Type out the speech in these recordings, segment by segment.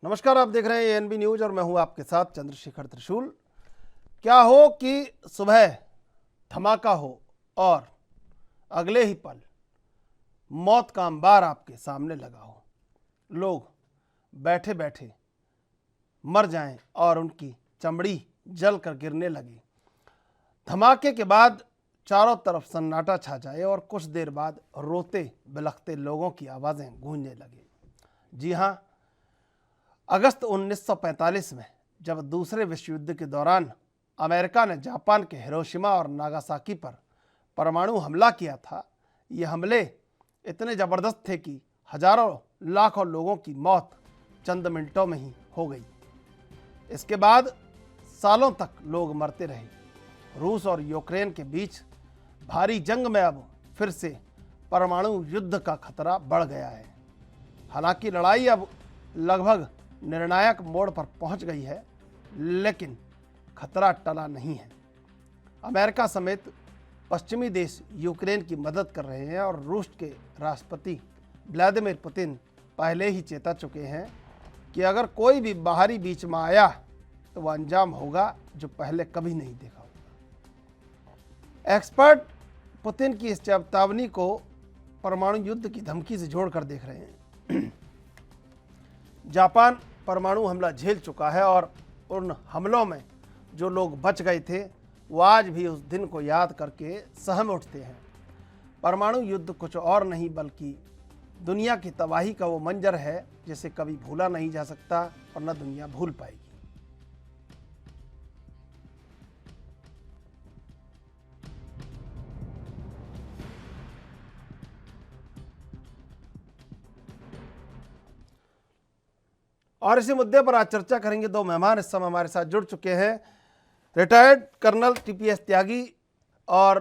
नमस्कार, आप देख रहे हैं एएनबी न्यूज और मैं हूं आपके साथ चंद्रशेखर त्रिशूल। क्या हो कि सुबह धमाका हो और अगले ही पल मौत का अंबार आपके सामने लगा हो, लोग बैठे बैठे मर जाएं और उनकी चमड़ी जल कर गिरने लगे। धमाके के बाद चारों तरफ सन्नाटा छा जाए और कुछ देर बाद रोते बिलखते लोगों की आवाज़ें गूंजने लगे। जी हाँ, अगस्त 1945 में जब दूसरे विश्व युद्ध के दौरान अमेरिका ने जापान के हिरोशिमा और नागासाकी पर परमाणु हमला किया था, ये हमले इतने ज़बरदस्त थे कि हजारों लाखों लोगों की मौत चंद मिनटों में ही हो गई। इसके बाद सालों तक लोग मरते रहे। रूस और यूक्रेन के बीच भारी जंग में अब फिर से परमाणु युद्ध का खतरा बढ़ गया है। हालांकि लड़ाई अब लगभग निर्णायक मोड़ पर पहुंच गई है, लेकिन खतरा टला नहीं है। अमेरिका समेत पश्चिमी देश यूक्रेन की मदद कर रहे हैं और रूस के राष्ट्रपति व्लादिमीर पुतिन पहले ही चेता चुके हैं कि अगर कोई भी बाहरी बीच में आया तो वह अंजाम होगा जो पहले कभी नहीं देखा होगा। एक्सपर्ट पुतिन की इस चेतावनी को परमाणु युद्ध की धमकी से जोड़कर देख रहे हैं। जापान परमाणु हमला झेल चुका है और उन हमलों में जो लोग बच गए थे वो आज भी उस दिन को याद करके सहम उठते हैं। परमाणु युद्ध कुछ और नहीं बल्कि दुनिया की तबाही का वो मंजर है जिसे कभी भूला नहीं जा सकता और न दुनिया भूल पाएगी। और इसी मुद्दे पर आज चर्चा करेंगे दो मेहमान इस समय हमारे साथ जुड़ चुके हैं। रिटायर्ड कर्नल टीपीएस त्यागी और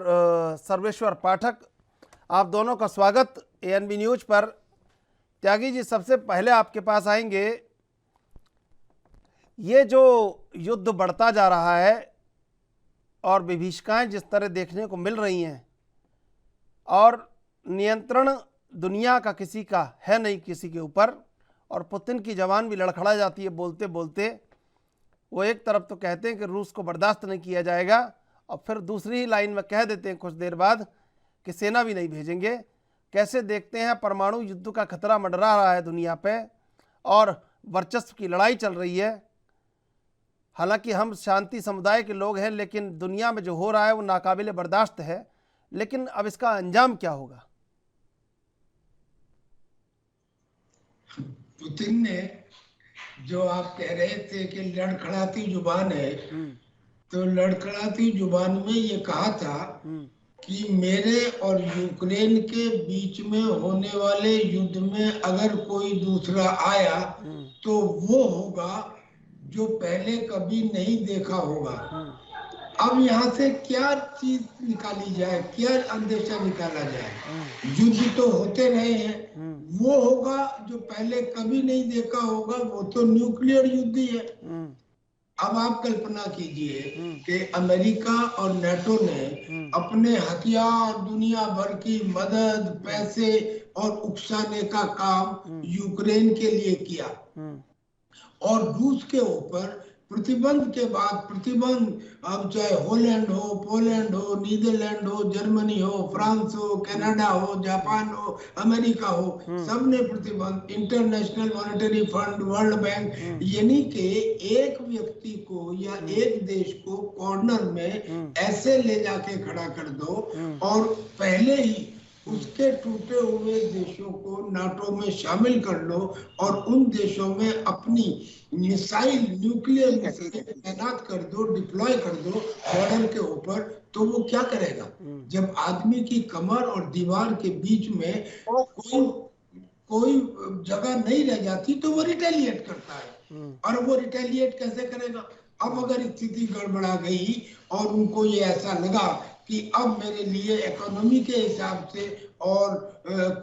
सर्वेश्वर पाठक, आप दोनों का स्वागत एएनबी न्यूज पर। त्यागी जी, सबसे पहले आपके पास आएंगे। ये जो युद्ध बढ़ता जा रहा है और विभीषिकाएं जिस तरह देखने को मिल रही हैं और नियंत्रण दुनिया का किसी का है नहीं किसी के ऊपर, और पुतिन की जबान भी लड़खड़ा जाती है बोलते बोलते। वो एक तरफ तो कहते हैं कि रूस को बर्दाश्त नहीं किया जाएगा और फिर दूसरी ही लाइन में कह देते हैं कुछ देर बाद कि सेना भी नहीं भेजेंगे। कैसे देखते हैं परमाणु युद्ध का खतरा मंडरा रहा है दुनिया पे और वर्चस्व की लड़ाई चल रही है। हालांकि हम शांति समुदाय के लोग हैं, लेकिन दुनिया में जो हो रहा है वो नाकाबिले बर्दाश्त है। लेकिन अब इसका अंजाम क्या होगा? पुतिन ने जो आप कह रहे थे कि लड़खड़ाती जुबान है, तो लड़खड़ाती जुबान में ये कहा था कि मेरे और यूक्रेन के बीच में होने वाले युद्ध में अगर कोई दूसरा आया तो वो होगा जो पहले कभी नहीं देखा होगा। अब यहाँ से क्या चीज निकाली जाए, क्या अंदेशा निकाला जाए? युद्ध तो होते रहे हैं, वो होगा जो पहले कभी नहीं देखा होगा, वो तो न्यूक्लियर युद्ध ही है। अब आप कल्पना कीजिए कि अमेरिका और नाटो ने अपने हथियार, दुनिया भर की मदद, पैसे और उकसाने का काम यूक्रेन के लिए किया और रूस के ऊपर प्रतिबंध के बाद प्रतिबंध, अब चाहे हॉलैंड हो, पोलैंड हो, नीदरलैंड हो, जर्मनी हो, फ्रांस हो, कनाडा हो, जापान हो, अमेरिका हो, सबने प्रतिबंध, international monetary fund, world bank, यानी कि एक व्यक्ति को या एक देश को कॉर्नर में ऐसे ले जाके खड़ा कर दो और पहले ही उसके टूटे हुए देशों को नाटो में शामिल कर लो और उन देशों में अपनी मिसाइल, न्यूक्लियर मिसाइल तैनात कर दो, डिप्लॉय कर दो बॉर्डर के ऊपर, तो वो क्या करेगा? जब आदमी की कमर और दीवार के बीच में कोई जगह नहीं रह जाती तो वो रिटेलिएट करता है। और वो रिटेलिएट कैसे करेगा? अब अगर स्थिति गड़बड़ा गई और उनको ये ऐसा लगा कि अब मेरे लिए इकोनॉमी के हिसाब से और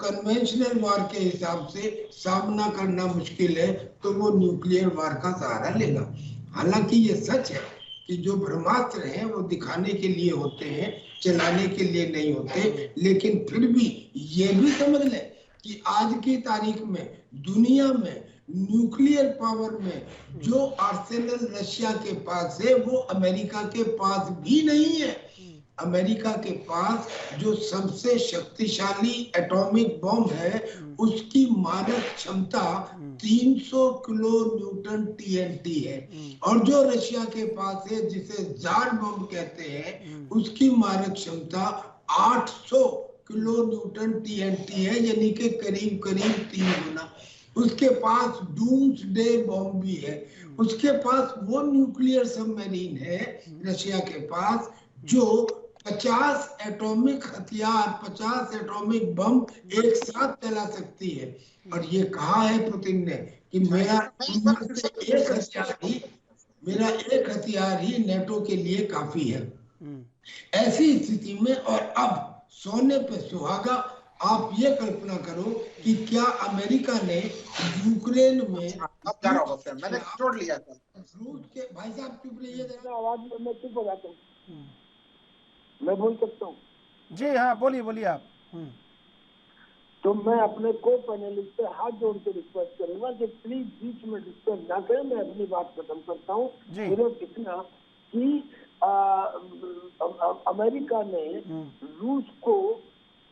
कन्वेंशनल वार के हिसाब से सामना करना मुश्किल है, तो वो न्यूक्लियर वार का सहारा लेगा। हालांकि ये सच है कि जो ब्रह्मास्त्र हैं वो दिखाने के लिए होते हैं, चलाने के लिए नहीं होते। लेकिन फिर भी ये भी समझ लें कि आज की तारीख में दुनिया में न्यूक्लियर पावर में जो आर्सेनल रशिया के पास है वो अमेरिका के पास भी नहीं है। अमेरिका के पास जो सबसे शक्तिशाली एटॉमिक बम है उसकी मारक क्षमता 300 किलो न्यूटन टीएनटी है, और जो रशिया के पास है जिसे जार बम कहते हैं उसकी मारक क्षमता 800 किलो न्यूटन टीएनटी है, यानी कि करीब करीब 3 गुना। उसके पास डूम्सडे बम भी है, उसके पास वो न्यूक्लियर सबमरीन है रशिया के पास जो 50 एटॉमिक हथियार, 50 एटॉमिक बम एक साथ चला सकती है। और ये कहा है पुतिन ने कि मेरा एक हथियार ही नेटो के लिए काफी है। ऐसी स्थिति में और अब सोने पे सुहागा, आप ये कल्पना करो कि क्या अमेरिका ने यूक्रेन में मैंने छोड़ लिया था रूस के, भाई साहब चुप रहिए जरा, आवाज में चुप हो जाता हूँ, मैं बोल सकता हूँ। जी हाँ, बोलिए बोलिए आप। तो मैं अपने को पैनलिस्ट से हाथ जोड़ के रिक्वेस्ट करूंगा कि प्लीज बीच में डिस्टर्ब ना करें, मैं अपनी बात खत्म करता हूँ। सिर्फ इतना कि अमेरिका ने रूस को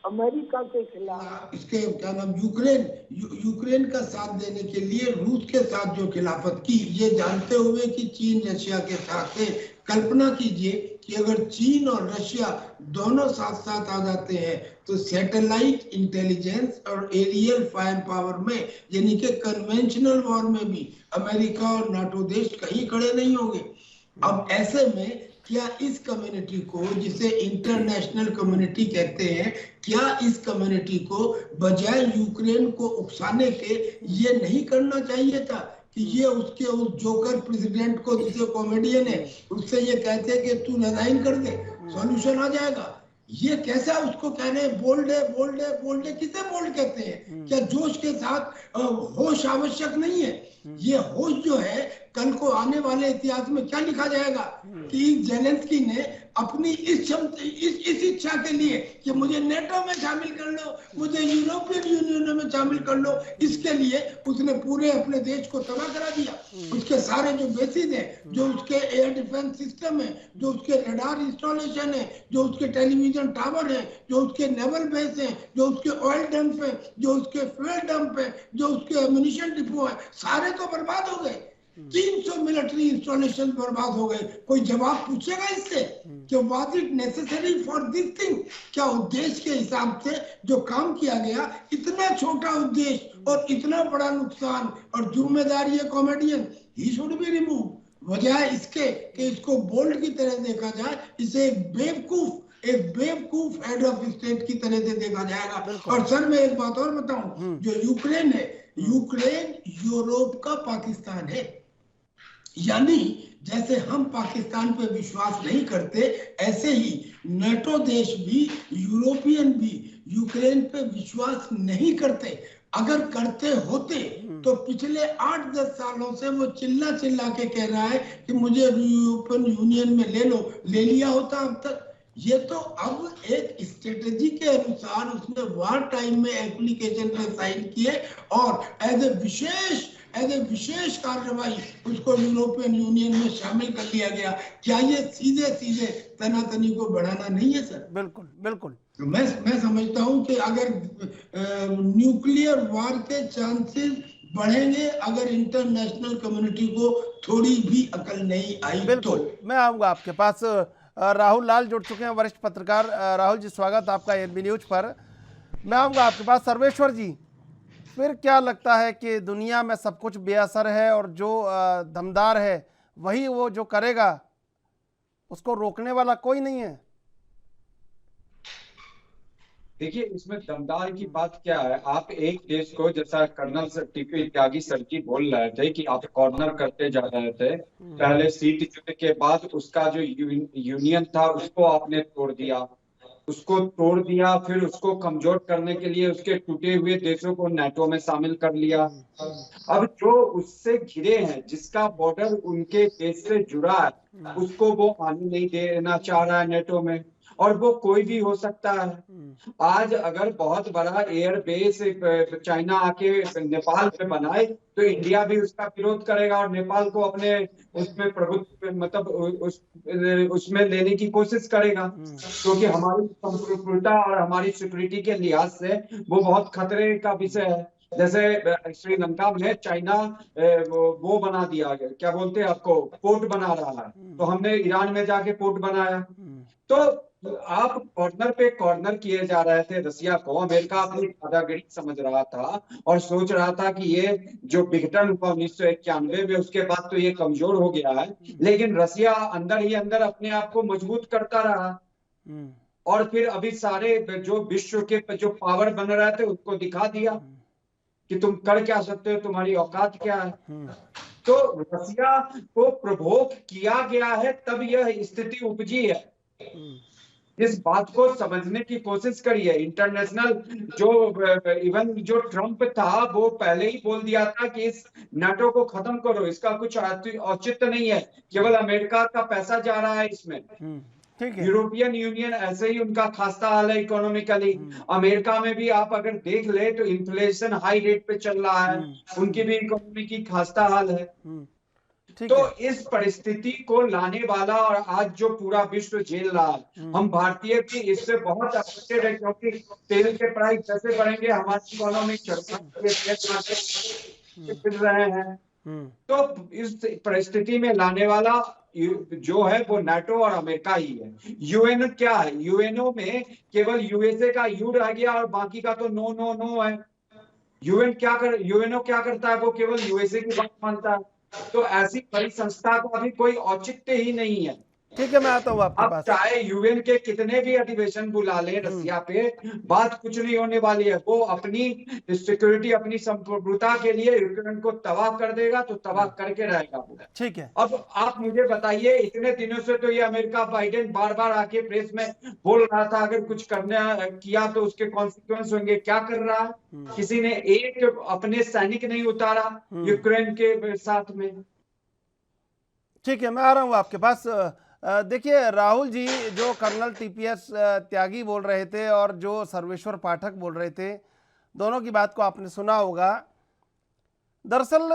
अमेरिका के खिलाफ, इसके क्या नाम, यूक्रेन का साथ देने के लिए रूस के साथ जो खिलाफत की, ये जानते हुए कि चीन रशिया के साथ है। कल्पना कीजिए कि अगर चीन और रशिया दोनों साथ साथ आ जाते हैं तो सैटेलाइट इंटेलिजेंस और एरियल फायर पावर में, यानी कि कन्वेंशनल वॉर में भी अमेरिका और नाटो देश कहीं खड़े नहीं होंगे। अब ऐसे में क्या इस कम्युनिटी को, जिसे इंटरनेशनल कम्युनिटी कहते हैं, क्या इस कम्युनिटी को बजाय यूक्रेन को उकसाने के ये नहीं करना चाहिए था कि ये उसके उस जोकर प्रेसिडेंट को, जिसे कॉमेडियन है, उससे ये कहते हैं कि तू रिजाइन कर दे, सॉल्यूशन आ जाएगा। ये कैसा उसको कह रहे हैं बोल्ड है, बोल्ड है, बोल्ड है, किसे बोल्ड कहते हैं? क्या जोश के साथ होश आवश्यक नहीं है? ये होश जो है, कल को आने वाले इतिहास में क्या लिखा जाएगा कि जेलेंस्की ने अपनी इस इच्छा के लिए कि मुझे नेटो में शामिल कर लो, मुझे यूरोपियन यूनियन में शामिल कर लो, इसके लिए उसने पूरे अपने देश को तबाह करा दिया। उसके सारे जो बेसिस है, जो उसके एयर डिफेंस सिस्टम है, जो उसके रडार इंस्टॉलेशन है, जो उसके टेलीविजन टावर है, जो उसके नेवल बेस है, जो उसके ऑयल डंप है, जो उसके फ्यूल डंप है, जो उसके एम्युनिशन डिपो है, सारे तो बर्बाद हो गए। 300 मिलिट्री इंस्टॉलेशन बर्बाद हो गए। कोई जवाब पूछेगा इससे कि was it necessary for this thing? क्या उद्देश्य के हिसाब से जो काम किया गया, इतना छोटा उद्देश्य और इतना बड़ा नुकसान, और जिम्मेदारी है comedian, he should be remove, बजाय इसके कि इसको बोल्ड की तरह देखा जाए, इसे एक बेवकूफ हेड ऑफ स्टेट की तरह से देखा जाएगा। और सर मैं एक बात और बताऊं, जो यूक्रेन है, यूक्रेन यूरोप का पाकिस्तान है। यानी जैसे हम पाकिस्तान पे विश्वास नहीं करते, ऐसे ही नेटो देश भी, यूरोपियन भी यूक्रेन पे विश्वास नहीं करते। अगर करते होते तो पिछले 8-10 सालों से वो चिल्ला चिल्ला के कह रहा है कि मुझे यूरोपियन यूनियन में ले लो, ले लिया होता अब तक। ये तो अब एक स्ट्रेटेजी के अनुसार उसने वार टाइम में एप्लीकेशन पे साइन किए और एज ए विशेष कार्रवाई उसको यूरोपियन यूनियन में शामिल कर लिया गया। क्या ये सीधे तनातनी को बढ़ाना नहीं है सर? बिल्कुल बिल्कुल। तो मैं समझता हूं कि अगर न्यूक्लियर वार के चांसेस बढ़ेंगे अगर इंटरनेशनल कम्युनिटी को थोड़ी भी अकल नहीं आई। बिल्कुल तो मैं आऊंगा आपके पास। राहुल लाल जुड़ चुके हैं, वरिष्ठ पत्रकार। राहुल जी, स्वागत आपका एनबी न्यूज पर। मैं आऊंगा आपके पास। सर्वेश्वर जी, फिर क्या लगता है कि दुनिया में सब कुछ बेअसर है और जो दमदार है वही वो जो करेगा, उसको रोकने वाला कोई नहीं है? देखिए, इसमें दमदार की बात क्या है? आप एक देश को, जैसा कर्नल टीपी त्यागी सर जी बोल रहे थे कि आप कॉर्नर करते जा रहे थे, पहले सीट जुड़ने के बाद उसका जो यूनियन था उसको आपने तोड़ दिया, फिर उसको कमजोर करने के लिए उसके टूटे हुए देशों को नेटो में शामिल कर लिया। अब जो उससे घिरे हैं, जिसका बॉर्डर उनके देश से जुड़ा है, उसको वो आने नहीं देना चाह रहा है नेटो में। और वो कोई भी हो सकता है। आज अगर बहुत बड़ा एयर बेस चाइना आके नेपाल पे बनाए तो इंडिया भी उसका विरोध करेगा और नेपाल को अपने उसमें प्रभुत्व मतलब उसमें लेने की कोशिश करेगा, क्योंकि हमारी संप्रभुता और हमारी सिक्योरिटी के लिहाज से वो बहुत खतरे का विषय है। जैसे श्रीलंका में चाइना वो बना दिया गया, क्या बोलते हैं आपको, पोर्ट बना रहा है, तो हमने ईरान में जाके पोर्ट बनाया। तो आप कॉर्नर पे कॉर्नर किए जा रहे थे रसिया को। अमेरिका अपनी दादागिरी समझ रहा था और सोच रहा था कि ये जो विघटन हुआ 1991 में उसके बाद तो ये कमजोर हो गया है, लेकिन रसिया अंदर ही अंदर अपने आप को मजबूत करता रहा। और फिर अभी सारे जो विश्व के जो पावर बन रहे थे उसको दिखा दिया कि तुम कर क्या सकते हो, तुम्हारी औकात क्या है। तो रसिया को प्रोवोक किया गया है, तब यह स्थिति उपजी है। इस बात को समझने की कोशिश करिए। इंटरनेशनल जो इवन जो ट्रम्प था वो पहले ही बोल दिया था कि इस नाटो को खत्म करो, इसका कुछ औचित्य नहीं है, केवल अमेरिका का पैसा जा रहा है इसमें। यूरोपियन यूनियन ऐसे ही उनका खास्ता हाल है इकोनॉमिकली। अमेरिका में भी आप अगर देख ले तो इन्फ्लेशन हाई रेट पे चल रहा है, उनकी भी इकोनॉमी की खास्ता हाल है। तो इस परिस्थिति को लाने वाला और आज जो पूरा विश्व झेल रहा है, हम भारतीय भी इससे बहुत अफेक्टेड है, क्योंकि तेल के प्राइस जैसे बढ़ेंगे हमारी इकोनॉमी चल रहे हैं। तो इस परिस्थिति में लाने वाला जो है वो नाटो और अमेरिका ही है। यूएनओ क्या है? यूएनओ में केवल यूएसए का यू रह गया और बाकी का तो नो नो नो है। यूएनओ क्या करता है? वो केवल यूएसए की बात मानता है। तो ऐसी बड़ी संस्था का अभी कोई औचित्य ही नहीं है। ठीक है, मैं आता हूँ आपके पास। चाहे यूएन के कितने भी अधिवेशन बुला ले रसिया पे, बात कुछ नहीं होने वाली है। वो अपनी सिक्योरिटी, अपनी संप्रभुता के लिए यूक्रेन को तबाह कर देगा, तो तबाह करके रहेगा। ठीक है, अब आप मुझे बताइए, इतने दिनों से तो ये अमेरिका बाइडेन बार बार आके प्रेस में बोल रहा था अगर कुछ करने किया तो उसके कॉन्सिक्वेंस होंगे। क्या कर रहा है? किसी ने एक अपने सैनिक नहीं उतारा यूक्रेन के साथ में। ठीक है, मैं आ रहा हूँ आपके पास। देखिए राहुल जी, जो कर्नल टीपीएस त्यागी बोल रहे थे और जो सर्वेश्वर पाठक बोल रहे थे, दोनों की बात को आपने सुना होगा। दरअसल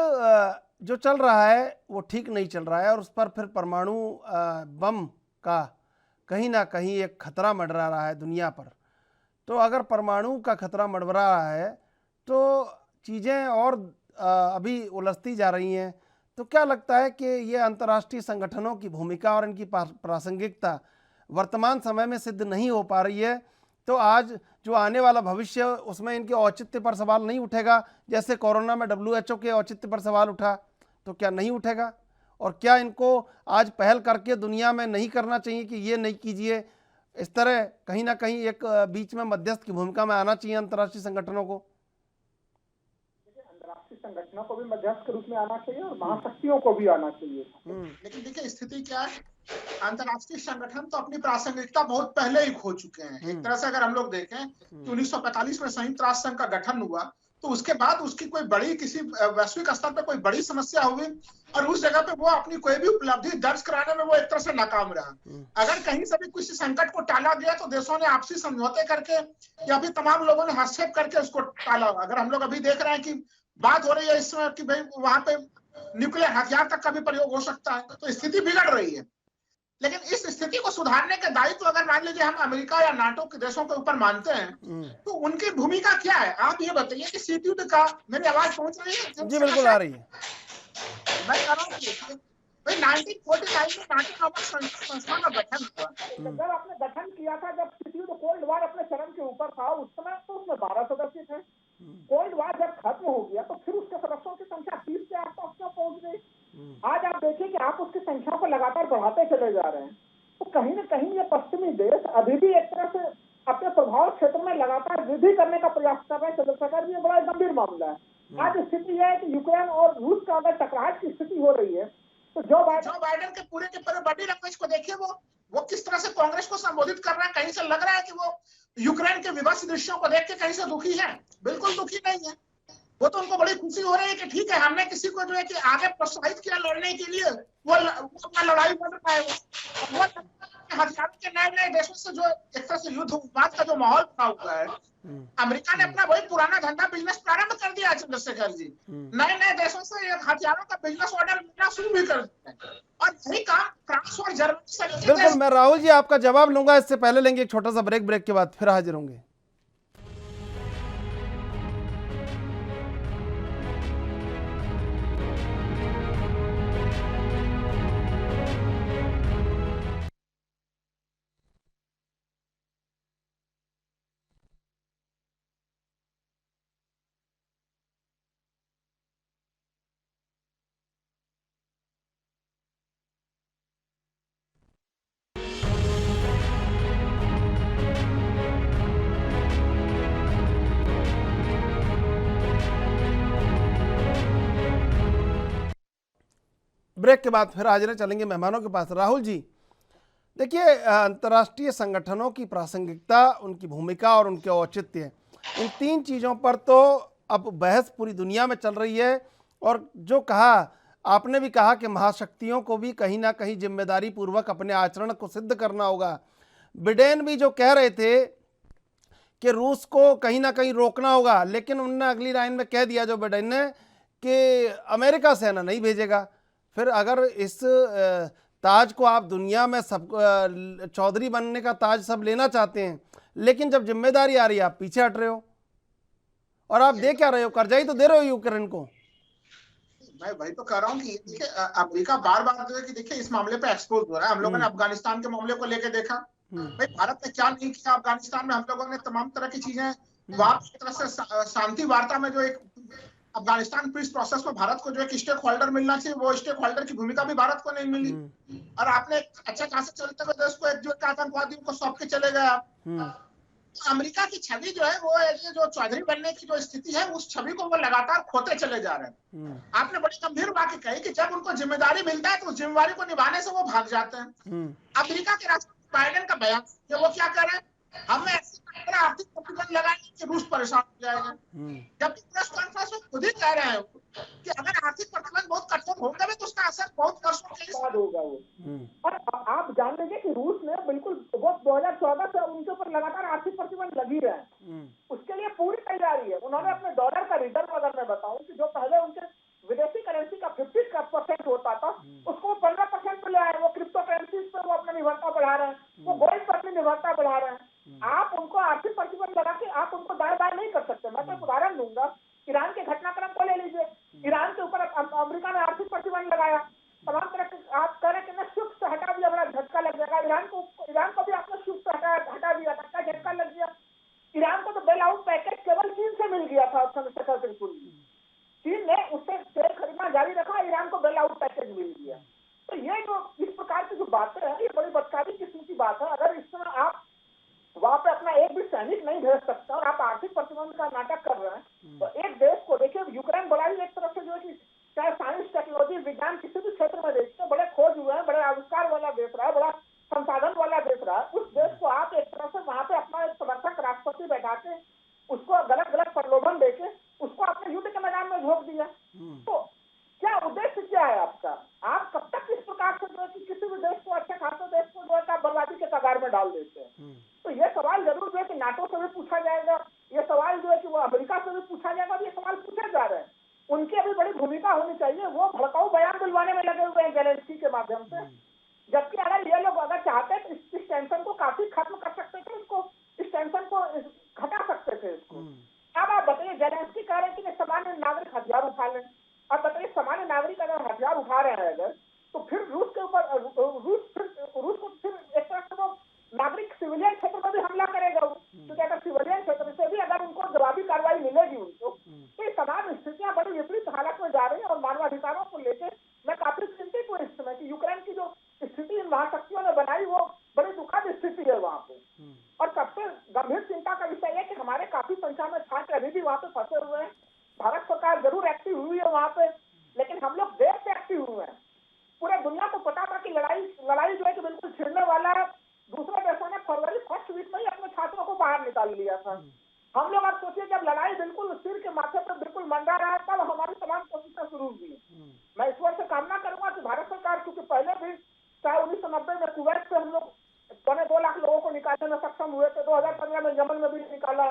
जो चल रहा है वो ठीक नहीं चल रहा है और उस पर फिर परमाणु बम का कहीं ना कहीं एक खतरा मंडरा रहा है दुनिया पर। तो अगर परमाणु का खतरा मंडरा रहा है तो चीज़ें और अभी उलझती जा रही हैं। तो क्या लगता है कि ये अंतर्राष्ट्रीय संगठनों की भूमिका और इनकी प्रासंगिकता वर्तमान समय में सिद्ध नहीं हो पा रही है, तो आज जो आने वाला भविष्य उसमें इनके औचित्य पर सवाल नहीं उठेगा? जैसे कोरोना में WHO के औचित्य पर सवाल उठा, तो क्या नहीं उठेगा? और क्या इनको आज पहल करके दुनिया में नहीं करना चाहिए कि ये नहीं कीजिए? इस तरह कहीं ना कहीं एक बीच में मध्यस्थ की भूमिका में आना चाहिए अंतर्राष्ट्रीय संगठनों को। अंतर्राष्ट्रीय संगठनों को भी मध्यस्थ के रूप में आना चाहिए और महाशक्तियों को भी आना चाहिए। लेकिन देखिए स्थिति क्या है, अंतर्राष्ट्रीय संगठन तो अपनी प्रासंगिकता बहुत पहले ही खो चुके हैं। एक तरह से अगर हम लोग देखें तो 1945 में संयुक्त राष्ट्र संघ का गठन हुआ, तो उसके बाद उसकी कोई बड़ी किसी वैश्विक स्तर पर कोई बड़ी समस्या हुई और उस जगह पे वो अपनी कोई भी उपलब्धि दर्ज कराने में वो एक तरह से नाकाम रहा। अगर कहीं से भी किसी संकट को टाला गया तो देशों ने आपसी समझौते करके या फिर तमाम लोगों ने हस्तक्षेप करके उसको टाला। अगर हम लोग अभी देख रहे हैं कि बात हो रही है इस समय कि भाई वहां पे न्यूक्लियर हथियार तक का भी प्रयोग हो सकता है, तो स्थिति बिगड़ रही है। लेकिन इस स्थिति को सुधारने के दायित्व अगर मान लीजिए हम अमेरिका या नाटो के देशों के ऊपर मानते हैं तो उनकी भूमिका क्या है? आप ये बताइए कि शीत युद्ध का, मेरी आवाज पहुंच रही है? जी बिल्कुल आ रही है। मैं कह रहा हूँ भाई 1949 में नाटो नामक संस्था का गठन हुआ। जब आपने गठन किया था, जब शीत युद्ध कोल्ड वार अपने चरम के ऊपर था, उस समय तो उसमें 12 सदस्य थे। कोल्ड वार जब खत्म हो गया तो फिर उसके सदस्यों की संख्या 30 के आसपास क्यों पहुंच गई? आज आप देखिए कि आप उसकी संख्या को लगातार बढ़ाते चले जा रहे हैं। तो कहीं ना कहीं ये पश्चिमी देश अभी भी एक तरह से अपने प्रभाव क्षेत्र में लगातार वृद्धि करने का प्रयास कर रहे हैं। चंद्रशेखर, ये बड़ा गंभीर मामला है। आज स्थिति यह है कि यूक्रेन और रूस का अगर टकराहट की स्थिति हो रही है तो जो बाइडेन के पूरे बॉडी लैंग्वेज को देखिए, वो किस तरह से कांग्रेस को संबोधित कर रहा है। कहीं से लग रहा है कि वो यूक्रेन के विवश दृश्यों को देख के कहीं से दुखी है? बिल्कुल दुखी नहीं है। वो तो उनको बड़ी खुशी हो रही है कि ठीक है, हमने किसी को जो है कि आगे प्रोत्साहित किया लड़ने के लिए, वो अपना लड़ाई लड़ पाए। हथियारों के नए नए देशों से जो एक तरह से युद्ध उन्माद का जो माहौल बना हुआ है, अमेरिका ने अपना वही पुराना धंधा बिजनेस प्रारंभ कर दिया है चंद्रशेखर जी। नए नए देशों से हथियारों का बिजनेस ऑर्डर मिलना शुरू भी कर दिया है, और यही काम फ्रांस और जर्मनी से बिल्कुल, मैं राहुल जी आपका जवाब लूंगा, इससे पहले लेंगे एक छोटा सा ब्रेक, ब्रेक के बाद फिर हाजिर होंगे। ब्रेक के बाद फिर हाजिर चलेंगे मेहमानों के पास। राहुल जी, देखिए, अंतर्राष्ट्रीय संगठनों की प्रासंगिकता, उनकी भूमिका और उनके औचित्य, इन तीन चीज़ों पर तो अब बहस पूरी दुनिया में चल रही है। और जो कहा आपने भी कहा कि महाशक्तियों को भी कहीं ना कहीं जिम्मेदारी पूर्वक अपने आचरण को सिद्ध करना होगा। बिडेन भी जो कह रहे थे कि रूस को कहीं ना कहीं रोकना होगा, लेकिन उन्होंने अगली लाइन में कह दिया जो बिडेन ने कि अमेरिका सेना नहीं भेजेगा। फिर अगर इस ताज को आप दुनिया में सब चौधरी बनने का ताज सब लेना चाहते हैं, लेकिन जब जिम्मेदारी आ रही है आप पीछे हट रहे हो, और आप दे क्या रहे हो, कर्जा ही तो दे रहे हो यूक्रेन को। मैं वही तो कह रहा हूँ कि देखिए अमेरिका बार बार जो है कि देखिए इस मामले पे एक्सपोज हो रहा है। हम लोगों ने अफगानिस्तान के मामले को लेकर देखा, भाई भारत ने क्या नहीं किया अफगानिस्तान में। हम लोगों ने तमाम तरह की चीजें वहां एक तरह से शांति वार्ता में जो एक अफगानिस्तान पीस प्रोसेस में भारत को जो एक स्टेक होल्डर मिलना चाहिए, वो स्टेक होल्डर की भूमिका भी भारत को नहीं मिली। और आपने अच्छा खासा चलते हुए देश को एकजुट आतंकवादियों को सौंप के चले गए। अमेरिका की छवि जो है वो ये जो चौधरी बनने की जो स्थिति है, उस छवि को वो लगातार खोते चले जा रहे हैं। आपने बड़ी गंभीर बात कही कि जब उनको जिम्मेदारी मिलता है तो उस जिम्मेदारी को निभाने से वो भाग जाते हैं। अमेरिका के राष्ट्रपति बाइडेन का बयान ये वो क्या कर रहे हैं, हमें ऐसी आर्थिक प्रतिबंध लगाएंगे कि रूस परेशान हो जाएगा। जबकि प्रेस कॉन्फ्रेंस में खुद ही कह रहे हैं कि अगर आर्थिक प्रतिबंध बहुत कठोर होंगे तो उसका असर बहुत वर्षों के बाद होगा वो। और आप जान लीजिए कि रूस ने बिल्कुल वो 2014 से उनके ऊपर लगातार आर्थिक प्रतिबंध लगी रहे हैं। उसके लिए पूरी तैयारी है। उन्होंने अपने डॉलर का रिजर्व, अगर मैं बताऊं कि जो पहले उनके विदेशी करेंसी का 50% होता था, उसको 15% पे ले आए। वो क्रिप्टो करेंसी पे वो अपना निर्भरता बढ़ा रहे हैं, वो गोल्ड पर अपनी निर्भरता बढ़ा रहे हैं। आप उनको आर्थिक प्रतिबंध लगा के आप उनको दाएं बाएं नहीं कर सकते। मैं तो एक उदाहरण दूंगा, ईरान के घटनाक्रम को ले लीजिए। ईरान के ऊपर अमेरिका ने आर्थिक प्रतिबंध लगाया, तमाम तरह के आप कह रहे हैं कि स्विफ्ट से हटा दिया, बड़ा झटका लग जाएगा। ईरान को भी आपने स्विफ्ट से हटा दिया, झटका लग गया। ईरान को तो बेल आउट पैकेज केवल चीन से मिल गया था। चंद्रशेखर बिल्कुल चीन ने उससे तेल खरीदना जारी रखा, ईरान को बेल आउट पैकेज मिल गया। तो ये जो इस प्रकार की जो बातें हैं, ये बड़ी बदकारी किस्म की बात है। अगर इस समय आप वहां पे अपना एक भी सैनिक नहीं भेज सकते और आप आर्थिक प्रतिबंध का नाटक कर रहे हैं, तो एक देश को देखिए, यूक्रेन बड़ा ही एक तरफ से जो है कि चाहे साइंस, टेक्नोलॉजी, विज्ञान किसी भी क्षेत्र में देखते बड़े खोज हुए हैं, बड़े आविष्कार वाला देश रहा है, बड़ा संसाधन वाला देश रहा है। उस देश को आप एक तरह से वहां पे अपना एक समर्थक राष्ट्रपति बैठा के उसको गलत गलत प्रलोभन देके उसको अपने युद्ध के मैदान में झोंक दिया। तो क्या उद्देश्य क्या है आपका? आप कब तक इस प्रकार से जो है कि किसी भी देश को, अच्छे खासे देश को जो है आप बर्बादी के कगार में डाल देते हैं? तो ये सवाल जरूर जो है कि नाटो से भी पूछा जाएगा, ये सवाल जो है कि वो अमेरिका से भी पूछा जाएगा। ये सवाल पूछे जा रहे हैं, उनकी अभी बड़ी भूमिका होनी चाहिए। वो भड़काऊ बयान दिलवाने में लगे हुए हैं जेलेंस्की के माध्यम से, जबकि अगर ये लोग अगर चाहते तो इस टेंशन को काफी खत्म कर सकते थे, इसको इस टेंशन को घटा सकते थे इसको। अब आप बताइए, जेलेंस्की कह रहे हैं कि सामान्य नागरिक हथियार उठा लें। अब बताइए, सामान्य नागरिक अगर हथियार उठा रहे हैं अगर, तो फिर रूस के ऊपर रूस को फिर एक तरह से वो नागरिक सिविलियन क्षेत्र में भी हमला करेगा। क्योंकि अगर सिविलियन क्षेत्र से भी अगर उनको जवाबी कार्रवाई मिलेगी उनको, तो ये तमाम स्थितियां बड़ी विपरीत हालत में जा रही है। और मानवाधिकारों को लेकर मैं काफी चिंतित हूँ इस समय कि यूक्रेन की जो स्थिति इन महाशक्तियों ने बनाई वो बड़ी दुखद स्थिति है वहां पे। और सबसे गंभीर चिंता का विषय है कि हमारे काफी संख्या में छात्र अभी भी वहां पे फंसे हुए हैं। भारत सरकार जरूर एक्टिव हुई है वहां पे, लेकिन हम लोग देर से एक्टिव हुए हैं। पूरे दुनिया को पता था कि लड़ाई जो है कि बिल्कुल छिड़ने वाला है। दूसरे देशों ने फरवरी फर्स्ट वीक में ही अपने छात्रों को बाहर निकाल लिया था। हम लोग अब सोचिए, जब लड़ाई बिल्कुल सिर के माथे पर बिल्कुल मंडरा रहा है, तब हमारी तमाम कोशिशें शुरू हुई। मैं ईश्वर से कामना करूंगा कि भारत सरकार, क्योंकि पहले भी चाहे 1990 में कुवैत से हम लोग 2.25 लाख लोगों को निकालने में सक्षम हुए थे। 2015 में यमन में भी निकाला,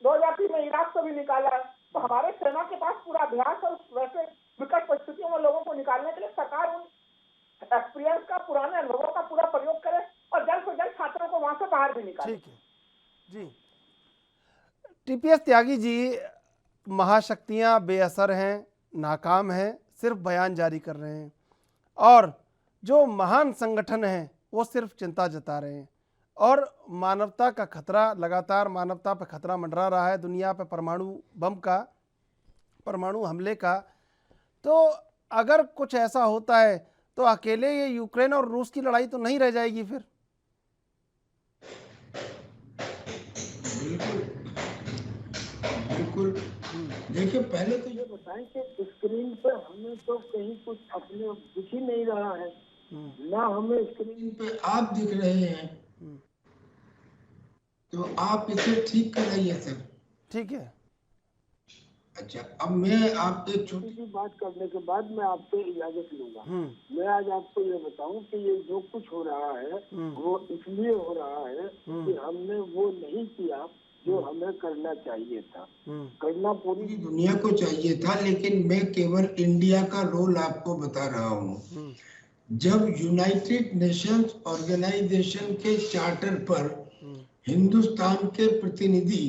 2003 में इराक से भी निकाला। तो हमारे सेना के पास पूरा अभ्यास है वैसे विकट परिस्थितियों में लोगों को निकालने के लिए। सरकार उन एक्सपीरियंस का, पुराने अनुभवों का पूरा प्रयोग करे और जल्द से जल्द छात्रों को वहां से बाहर भी निकाले। ठीक है जी। टीपीएस त्यागी जी, महाशक्तियां बेअसर हैं, नाकाम हैं, सिर्फ बयान जारी कर रहे हैं, और जो महान संगठन हैं वो सिर्फ चिंता जता रहे हैं, और मानवता का खतरा, लगातार मानवता पर खतरा मंडरा रहा है, दुनिया पर परमाणु बम का, परमाणु हमले का। तो अगर कुछ ऐसा होता है तो अकेले ये यूक्रेन और रूस की लड़ाई तो नहीं रह जाएगी फिर? बिल्कुल बिल्कुल। देखिए, पहले तो ये बताएं कि स्क्रीन पर हमें तो कहीं कुछ अपने दिख ही नहीं रहा है, ना हमें स्क्रीन पे आप दिख रहे हैं, तो आप इसे ठीक कर रही है सर। ठीक है। अच्छा, अब मैं आप एक छोटी की बात करने के बाद मैं आपसे इजाजत लूंगा। मैं आज आपको ये बताऊं कि ये जो कुछ हो रहा है वो इसलिए हो रहा है कि हमने वो नहीं किया जो हमें करना चाहिए था। करना पूरी दुनिया को चाहिए था, लेकिन मैं केवल इंडिया का रोल आपको बता रहा हूँ। जब यूनाइटेड नेशंस ऑर्गेनाइजेशन के चार्टर पर हिंदुस्तान के प्रतिनिधि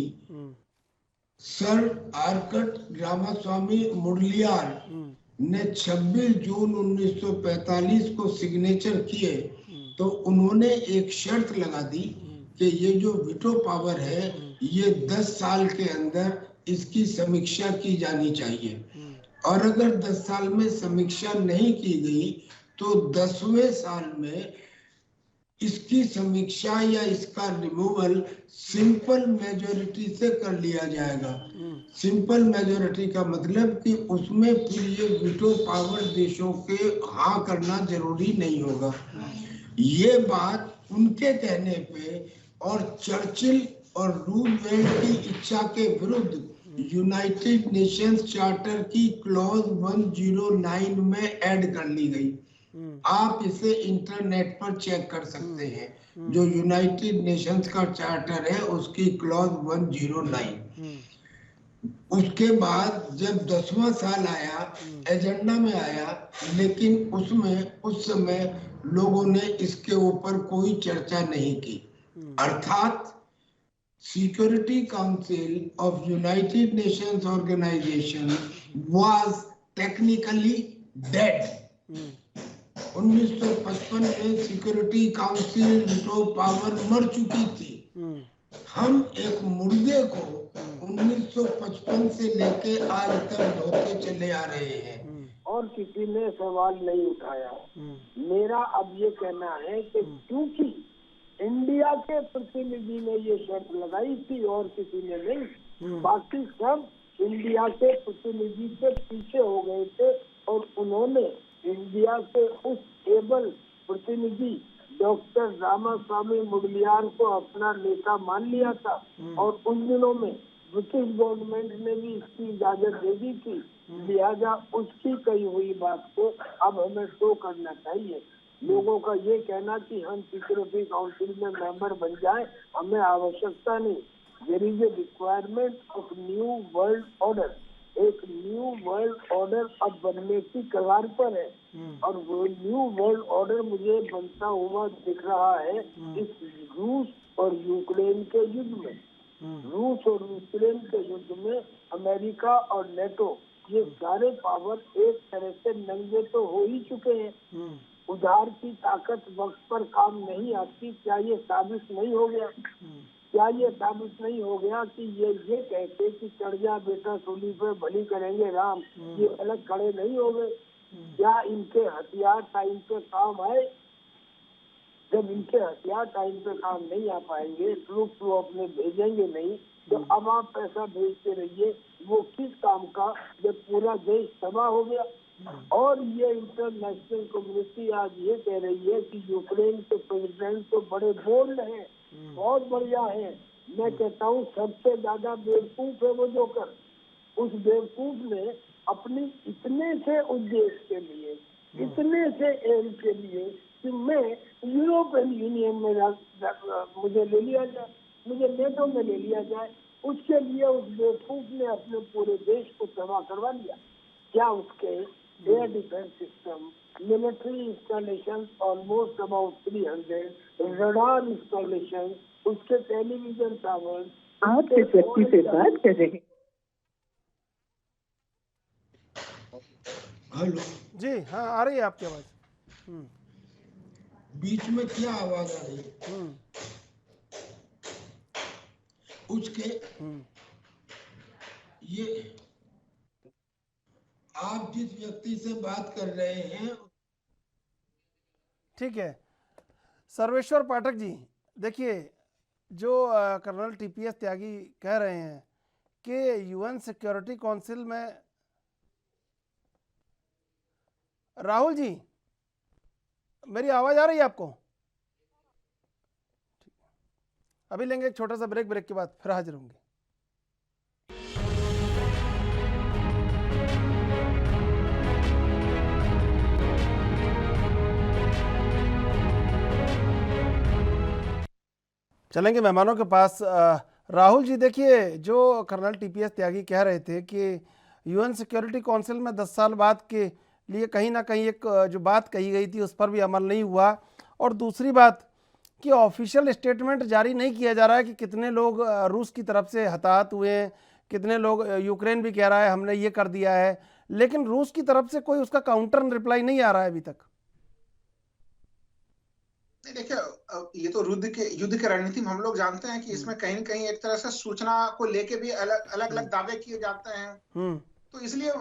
सर आर्कट रामास्वामी मुरलियार ने 26 जून 1945 को सिग्नेचर किए, तो उन्होंने एक शर्त लगा दी कि ये जो वीटो पावर है ये 10 साल के अंदर इसकी समीक्षा की जानी चाहिए, और अगर 10 साल में समीक्षा नहीं की गई तो 10वें साल में इसकी समीक्षा या इसका रिमूवल सिंपल मेजोरिटी से कर लिया जाएगा। सिंपल मेजोरिटी का मतलब कि उसमें फिर ये वीटो पावर देशों के हाँ करना जरूरी नहीं होगा। ये बात उनके कहने पे और चर्चिल और रूजवेल्ट की इच्छा के विरुद्ध यूनाइटेड नेशंस चार्टर की क्लॉज 109 में ऐड कर ली गई। आप इसे इंटरनेट पर चेक कर सकते हैं, जो यूनाइटेड नेशंस का चार्टर है उसकी क्लॉज 109। उसके बाद जब 10वां साल आया, एजेंडा में आया, लेकिन उसमें उस समय लोगों ने इसके ऊपर कोई चर्चा नहीं की। अर्थात Security Council of United Nations Organization was technically dead. 1955 में सिक्योरिटी काउंसिल वीटो पावर मर चुकी थी। हम एक मुर्दे को 1955 से लेके आज तक ढोते चले आ रहे हैं और किसी ने सवाल नहीं उठाया। मेरा अब ये कहना है कि क्योंकि इंडिया के प्रतिनिधि ने ये शर्त लगाई थी और किसी ने नहीं, बाकी सब इंडिया के प्रतिनिधि के पीछे हो गए थे और उन्होंने इंडिया के उस एबल प्रतिनिधि डॉक्टर रामास्वामी मुरलियार को अपना नेता मान लिया था, और उन दिनों में ब्रिटिश गवर्नमेंट ने भी इसकी इजाजत दे दी थी। लिहाजा उसकी कही हुई बात को अब हमें शो करना चाहिए। लोगों का ये कहना कि हम सिक्योरिटी काउंसिल में मेंबर बन जाएं, हमें आवश्यकता नहीं। There is a requirement of new world order. एक न्यू वर्ल्ड ऑर्डर अब बनने की कगार पर है, और वो न्यू वर्ल्ड ऑर्डर मुझे बनता हुआ दिख रहा है इस रूस और यूक्रेन के युद्ध में। रूस और यूक्रेन के युद्ध में अमेरिका और नेटो, ये सारे पावर एक तरह से नंगे तो हो ही चुके हैं। उधार की ताकत वक्त पर काम नहीं आती। क्या ये साबित नहीं हो गया? क्या ये साबित नहीं हो गया कि ये कहते कि चढ़ जा बेटा सूली पे भली करेंगे राम, ये अलग खड़े नहीं हो गए? क्या इनके हथियार टाइम पे काम आए? जब इनके हथियार टाइम पे काम नहीं आ पाएंगे, ट्रूप वो अपने भेजेंगे नहीं, तो अब आप पैसा भेजते रहिए, वो किस काम का जब पूरा देश तबाह हो गया। और ये इंटरनेशनल कम्युनिटी आज ये कह रही है कि यूक्रेन के प्रेसिडेंट तो बड़े बोल्ड हैं, बहुत बढ़िया है। मैं कहता हूँ सबसे ज्यादा बेवकूफ है वो जोकर। उस बेवकूफ ने अपनी इतने से उद्देश्य के लिए, इतने से एम के लिए कि मैं यूरोपियन यूनियन में मुझे ले लिया जाए, मुझे नेटो में ले लिया जाए। उसके लिए उस बेवकूफ ने अपने पूरे देश को तबाह करवा लिया। क्या उसके air defence system, military installation almost about 300, radar installation, उसके टेलीविजन टावर। आप जिस व्यक्ति से बात कर रहे हैं। हेलो, जी हाँ, आ रही है आपकी आवाज। बीच में क्या आवाज आ रही है? उसके ये आप जिस व्यक्ति से बात कर रहे हैं, ठीक है सर्वेश्वर पाठक जी, देखिए जो कर्नल टीपीएस त्यागी कह रहे हैं कि यूएन सिक्योरिटी काउंसिल में, राहुल जी मेरी आवाज आ रही है आपको? अभी लेंगे एक छोटा सा ब्रेक के बाद फिर हाजिर होंगे। चलेंगे मेहमानों के पास। राहुल जी देखिए, जो कर्नल टीपीएस त्यागी कह रहे थे कि यूएन सिक्योरिटी काउंसिल में 10 साल बाद के लिए कहीं ना कहीं एक जो बात कही गई थी उस पर भी अमल नहीं हुआ, और दूसरी बात कि ऑफिशियल स्टेटमेंट जारी नहीं किया जा रहा है कि कितने लोग रूस की तरफ से हताहत हुए हैं, कितने लोग, यूक्रेन भी कह रहा है हमने ये कर दिया है, लेकिन रूस की तरफ से कोई उसका काउंटर रिप्लाई नहीं आ रहा है अभी तक। देखिए, ये तो युद्ध के रणनीति में हम लोग जानते हैं कि इसमें कहीं न कहीं एक तरह से सूचना को लेके भी अलग अलग दावे किए जाते हैं। तो इसलिए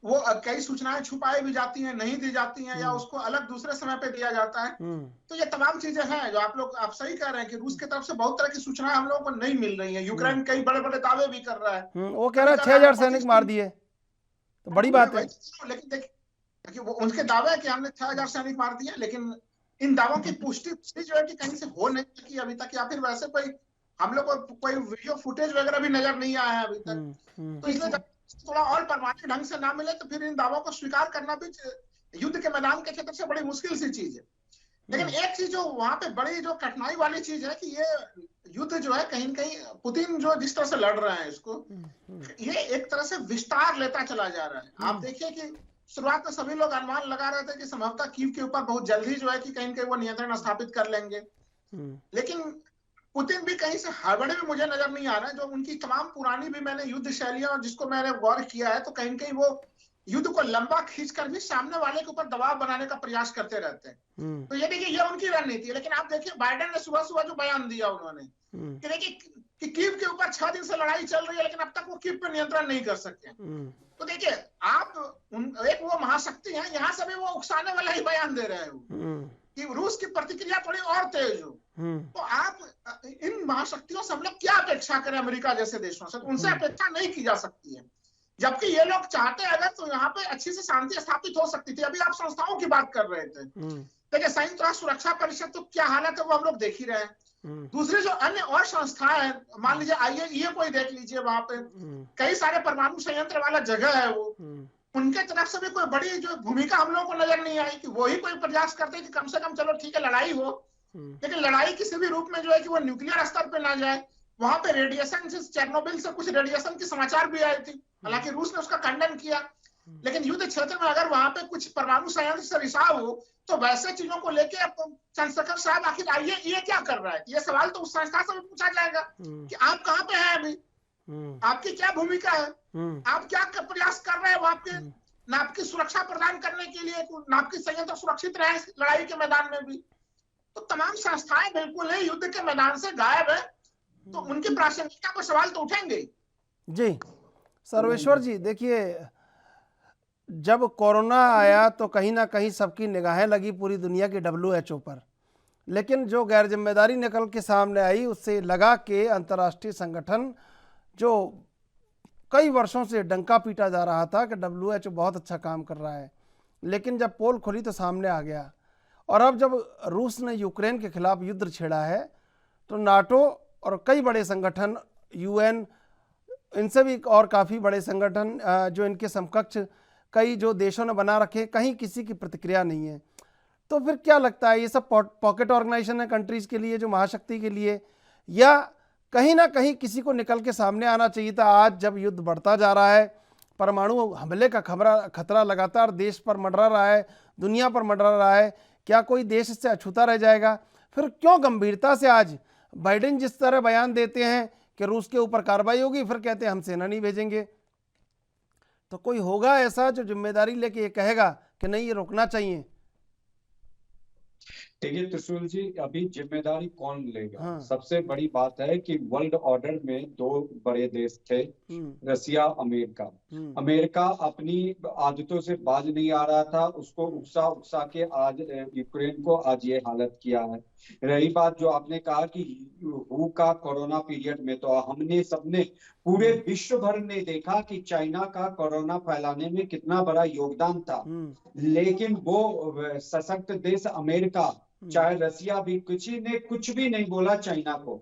वो कई सूचनाएं छुपाई भी जाती हैं, नहीं दी जाती हैं, या उसको अलग दूसरे समय पे दिया जाता है। तो ये तमाम चीजें हैं जो आप सही कह रहे हैं कि रूस की तरफ से बहुत तरह की सूचनाएं हम लोगों को नहीं मिल रही हैं। यूक्रेन कई बड़े बड़े दावे भी कर रहा है, वो कह रहा है 6000 सैनिक मार दिए, तो बड़ी बात है। लेकिन देखिए वो उनके दावे है कि हमने 6000 सैनिक मार दिए, लेकिन इन दावों की पुष्टि जो है कि कहीं से हो नहीं सकी अभी तक, या फिर वैसे कोई हम लोग को कोई वीडियो फुटेज वगैरह भी नजर नहीं आया है अभी तक। तो इसलिए थोड़ा और परमानेंट ढंग से ना मिले तो फिर इन दावों को स्वीकार करना भी युद्ध के मैदान के क्षेत्र से बड़ी मुश्किल सी चीज है। लेकिन एक चीज जो वहां पे बड़ी जो कठिनाई वाली चीज है कि ये युद्ध जो है कहीं न कहीं पुतिन जो जिस तरह से लड़ रहे हैं इसको, ये एक तरह से विस्तार लेता चला जा रहा है। आप देखिए कि शुरुआत में सभी लोग अनुमान लगा रहे थे कि संभवतः कीव के ऊपर बहुत जल्दी जो है कि कहीं न कहीं वो नियंत्रण स्थापित कर लेंगे, लेकिन पुतिन भी कहीं से हड़बड़े में मुझे नजर नहीं आ रहा है। जो उनकी तमाम पुरानी भी मैंने युद्ध शैलियां जिसको मैंने गौर किया है, तो कहीं न कहीं वो युद्ध को लंबा खींचकर भी सामने वाले के ऊपर दबाव बनाने का प्रयास करते रहते हैं। तो ये देखिए, ये उनकी रणनीति है। लेकिन आप देखिए बाइडेन ने सुबह सुबह जो बयान दिया उन्होंने कि देखिए कि कीव के ऊपर 6 दिन से लड़ाई चल रही है, लेकिन अब तक वो कीव पर नियंत्रण नहीं कर सके। तो देखिए आप एक वो महाशक्ति है, यहाँ से भी वो उकसाने वाला ही बयान दे रहे हो कि रूस की प्रतिक्रिया थोड़ी और तेज हो। तो आप इन महाशक्तियों से हम लोग क्या अपेक्षा करें? अमेरिका जैसे देशों से उनसे अपेक्षा नहीं की जा सकती है, जबकि ये लोग चाहते अगर तो यहाँ पे अच्छी से शांति स्थापित हो सकती थी। अभी आप संस्थाओं की बात कर रहे थे, देखिए संयुक्त राष्ट्र सुरक्षा परिषद तो क्या हालत है वो हम लोग देख ही रहे हैं। दूसरी जो अन्य और संस्थाएं हैं, मान लीजिए IAEA को ही देख लीजिए, वहां पे कई सारे परमाणु संयंत्र वाला जगह है, वो उनके तरफ से भी कोई बड़ी जो भूमिका हम लोगों को नजर नहीं आई कि वही कोई प्रयास करते कि कम से कम चलो ठीक है लड़ाई हो, लेकिन लड़ाई किसी भी रूप में जो है कि वो न्यूक्लियर स्तर पे ना जाए। वहां पे रेडिएशन से, चेरनोबिल से कुछ रेडिएशन की समाचार भी आए थे, हालांकि रूस ने उसका खंडन किया। लेकिन युद्ध क्षेत्र में अगर वहां पे कुछ परमाणु संयंत्र से रिसाव हो तो वैसे चीजों को लेके चंद्रशेखर साहब आखिर IAEA क्या कर रहा है? ये सवाल तो उस संस्था से भी पूछा जाएगा कि आप कहाँ पे हैं अभी, आपकी क्या भूमिका है, आप क्या प्रयास कर रहे हैं वहां पे ना आपकी सुरक्षा प्रदान करने के लिए, ना आपकी संयंत्र सुरक्षित रहे लड़ाई के मैदान में भी। तो तमाम संस्थाएं बिल्कुल ही युद्ध के मैदान से गायब है, तो उनकी प्रासंगिकता पर सवाल तो उठेंगे। जी सर्वेश्वर जी, देखिए जब कोरोना आया तो कहीं ना कहीं सबकी निगाहें लगी पूरी दुनिया की WHO पर, लेकिन जो गैर जिम्मेदारी निकल के सामने आई उससे लगा कि अंतर्राष्ट्रीय संगठन जो कई वर्षों से डंका पीटा जा रहा था कि WHO बहुत अच्छा काम कर रहा है, लेकिन जब पोल खुली तो सामने आ गया। और अब जब रूस ने यूक्रेन के खिलाफ युद्ध छेड़ा है तो नाटो और कई बड़े संगठन, UN, इनसे भी और काफ़ी बड़े संगठन जो इनके समकक्ष कई जो देशों ने बना रखे, कहीं किसी की प्रतिक्रिया नहीं है। तो फिर क्या लगता है ये सब पॉकेट ऑर्गेनाइजेशन है कंट्रीज के लिए, जो महाशक्ति के लिए, या कहीं ना कहीं किसी को निकल के सामने आना चाहिए था? आज जब युद्ध बढ़ता जा रहा है, परमाणु हमले का खतरा लगातार देश पर मंडरा रहा है, दुनिया पर मंडरा रहा है, क्या कोई देश इससे अछूता रह जाएगा? फिर क्यों गंभीरता से आज बाइडेन जिस तरह बयान देते हैं कि रूस के ऊपर कार्रवाई होगी, फिर कहते हैं हम सेना नहीं भेजेंगे? तो कोई होगा ऐसा जो जिम्मेदारी लेके ये कहेगा कि नहीं, ये रोकना चाहिए? देखिए त्रिशूल जी, अभी जिम्मेदारी कौन लेगा? हाँ। सबसे बड़ी बात है कि वर्ल्ड ऑर्डर में दो बड़े देश थे, रसिया, अमेरिका। अमेरिका अपनी आदतों से बाज नहीं आ रहा था, उसको उकसा उकसा के आज यूक्रेन को आज ये हालत किया है। रही बात जो आपने कहा कि हु का कोरोना पीरियड में, तो हमने सबने पूरे विश्व भर ने देखा कि चाइना का कोरोना फैलाने में कितना बड़ा योगदान था, लेकिन वो सशक्त देश अमेरिका, चाहे रसिया भी, किसी ने कुछ भी नहीं बोला चाइना को।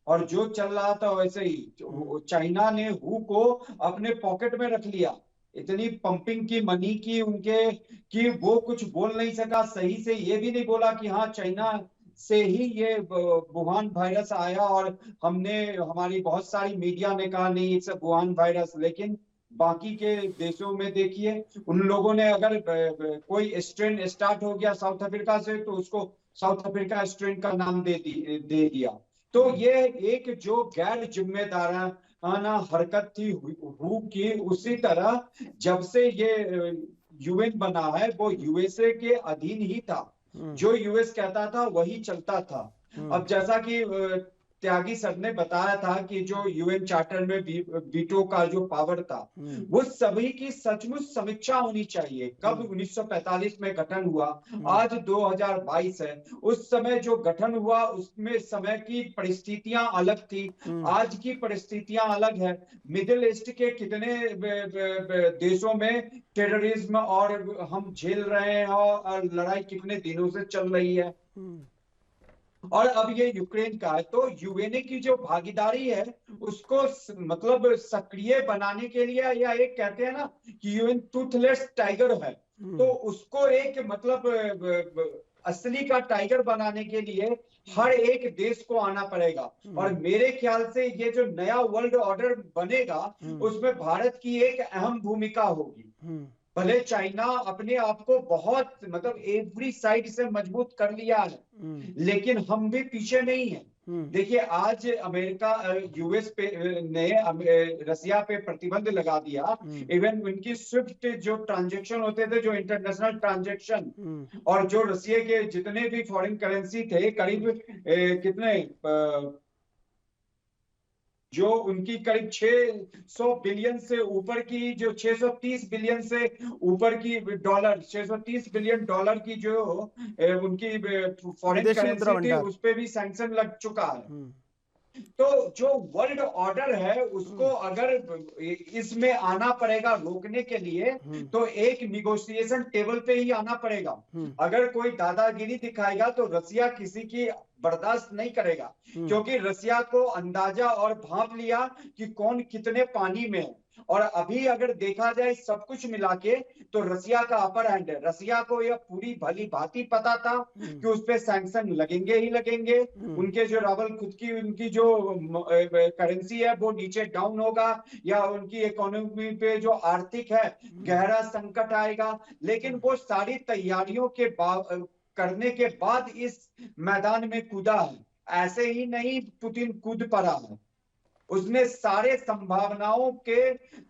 और जो चल रहा था वैसे ही चाइना ने हु को अपने पॉकेट में रख लिया। इतनी पंपिंग की मनी की उनके कि वो कुछ बोल नहीं सका सही से, ये भी नहीं बोला कि हाँ चाइना से ही ये वुहान वायरस आया, और हमारी बहुत सारी मीडिया ने कहा नहीं इट्स वुहान वायरस। लेकिन बाकी के देशों में देखिए, उन लोगों ने अगर कोई स्ट्रेन स्टार्ट हो गया साउथ अफ्रीका से, तो उसको साउथ अफ्रीका स्ट्रेन का नाम दे दिया। तो ये एक जो गैर जिम्मेदाराना हरकत थी हु की, उसी तरह जब से ये यूएन बना है वो यूएसए के अधीन ही था, जो यूएस कहता था वही चलता था। अब जैसा कि त्यागी सर ने बताया था कि जो यूएन चार्टर में वीटो का जो पावर था, वो सभी की सचमुच समीक्षा होनी चाहिए। कब 1945 में गठन हुआ, आज 2022 है, उस समय जो गठन हुआ उसमें समय की परिस्थितियां अलग थी, आज की परिस्थितियां अलग है। मिडिल ईस्ट के कितने देशों में टेररिज्म और हम झेल रहे हैं, और लड़ाई कितने दिनों से चल रही है, और अब ये यूक्रेन का है। तो यूएनए की जो भागीदारी है उसको मतलब सक्रिय बनाने के लिए, या एक कहते हैं ना कि यूएन टूथलेस टाइगर है, तो उसको एक मतलब असली का टाइगर बनाने के लिए हर एक देश को आना पड़ेगा। और मेरे ख्याल से ये जो नया वर्ल्ड ऑर्डर बनेगा उसमें भारत की एक अहम भूमिका होगी। भले चाइना अपने आप को बहुत मतलब एवरी साइड से मजबूत कर लिया है, लेकिन हम भी पीछे नहीं है। देखिए आज अमेरिका यूएस पे ने रसिया पे प्रतिबंध लगा दिया, इवन उनकी स्विफ्ट जो ट्रांजैक्शन होते थे, जो इंटरनेशनल ट्रांजैक्शन, और जो रसिया के जितने भी फॉरेन करेंसी थे, करीब कितने जो उनकी करीब 600 बिलियन से ऊपर की, जो 630 बिलियन से ऊपर की डॉलर, 630 बिलियन डॉलर की जो उनकी फॉरेन करेंसी थी, उस पे भी सैंक्शन लग चुका है। तो जो वर्ल्ड ऑर्डर है उसको अगर इसमें आना पड़ेगा रोकने के लिए, तो एक निगोशिएशन टेबल पे ही आना पड़ेगा। अगर कोई दादागिरी दिखाएगा तो रसिया किसी की बर्दाश्त नहीं करेगा, क्योंकि रसिया को अंदाजा और भांप लिया कि कौन कितने पानी में है। और अभी अगर देखा जाए सब कुछ मिला के, तो रसिया का अपर हैंड है। रसिया को यह पूरी भली भांति पता था कि उस पे सैंक्शन लगेंगे ही लगेंगे। उनके जो रावल खुद की उनकी जो करेंसी है वो नीचे डाउन होगा, या उनकी इकोनॉमी पे जो आर्थिक है गहरा संकट आएगा। लेकिन वो सारी तैयारियों के करने के बाद इस मैदान में कूदा है, ऐसे ही नहीं पुतिन कूद पड़ा है। उसने सारे संभावनाओं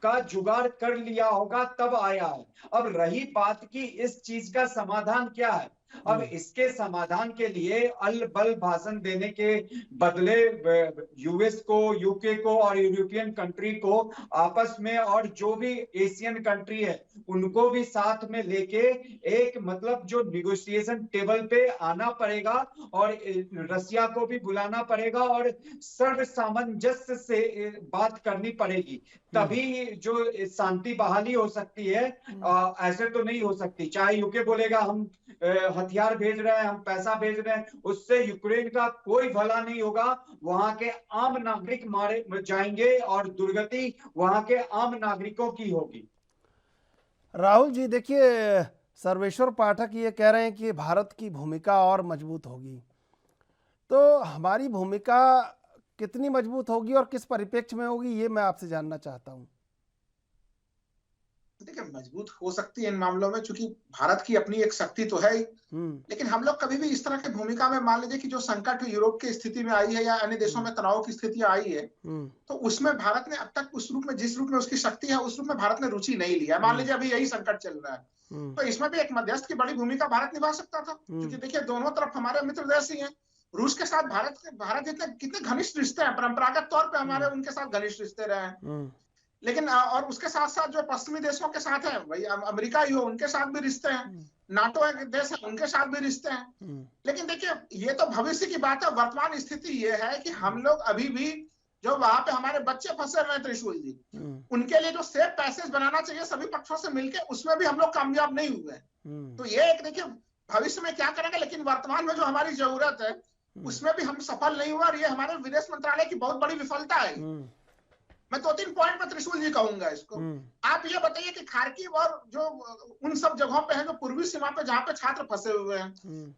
का जुगाड़ कर लिया होगा, तब आया है। अब रही बात की इस चीज का समाधान क्या है। अब इसके समाधान के लिए अलबल भाषण देने के बदले यूएस को, यूके को और यूरोपियन कंट्री को आपस में, और जो भी एशियन कंट्री है उनको भी साथ में लेके एक मतलब जो निगोशिएशन टेबल पे आना पड़ेगा, और रसिया को भी बुलाना पड़ेगा, और सर्व सामंजस्य से बात करनी पड़ेगी, तभी जो शांति बहाली हो सकती है। ऐसे तो नहीं हो सकती। चाहे यूके बोलेगा हम हथियार भेज रहे हैं, हम पैसा भेज रहे हैं, उससे यूक्रेन का कोई भला नहीं होगा। वहां के आम नागरिक मारे जाएंगे और दुर्गति वहां के आम नागरिकों की होगी। राहुल जी देखिए, सर्वेश्वर पाठक ये कह रहे हैं कि भारत की भूमिका और मजबूत होगी, तो हमारी भूमिका कितनी मजबूत होगी और किस परिप्रेक्ष्य में होगी, ये मैं आपसे जानना चाहता हूँ। देखिए, मजबूत हो सकती है इन मामलों में, क्योंकि भारत की अपनी एक शक्ति तो है ही। लेकिन हम लोग कभी भी इस तरह की भूमिका में, मान लीजिए कि जो संकट यूरोप की स्थिति में आई है या अन्य देशों में तनाव की स्थितियां आई है, तो उसमें भारत ने अब तक उस रूप में, जिस रूप में उसकी शक्ति है, उस रूप में भारत ने रुचि नहीं लिया। मान लीजिए अभी यही संकट चल रहा है, तो इसमें भी एक मध्यस्थ की बड़ी भूमिका भारत निभा सकता था, क्योंकि देखिए दोनों तरफ हमारे मित्र देश ही हैं। रूस के साथ भारत जितने कितने घनिष्ठ रिश्ते हैं, परंपरागत तौर पर हमारे उनके साथ घनिष्ठ रिश्ते रहे हैं। लेकिन और उसके साथ साथ जो पश्चिमी देशों के साथ है, भाई अमेरिका ही हो, उनके साथ भी रिश्ते हैं, नाटो के देश है, उनके साथ भी रिश्ते हैं। लेकिन देखिए, ये तो भविष्य की बात है। वर्तमान स्थिति ये है कि हम लोग अभी भी, जो वहां पे हमारे बच्चे फंसे हुए हैं त्रिशूल जी, उनके लिए जो सेफ पैसेज बनाना चाहिए सभी पक्षों से मिलकर, उसमें भी हम लोग कामयाब नहीं हुए। तो ये एक, देखिए भविष्य में क्या करेंगे, लेकिन वर्तमान में जो हमारी जरूरत है उसमें भी हम सफल नहीं हुआ, और ये हमारे विदेश मंत्रालय की बहुत बड़ी विफलता है। मैं 2-3 पॉइंट पर त्रिशूल जी कहूंगा इसको। आप ये बताइए कि खार्किव और जो उन सब जगहों पे है, जो पूर्वी सीमा पे, जहाँ पे छात्र फंसे हुए हैं,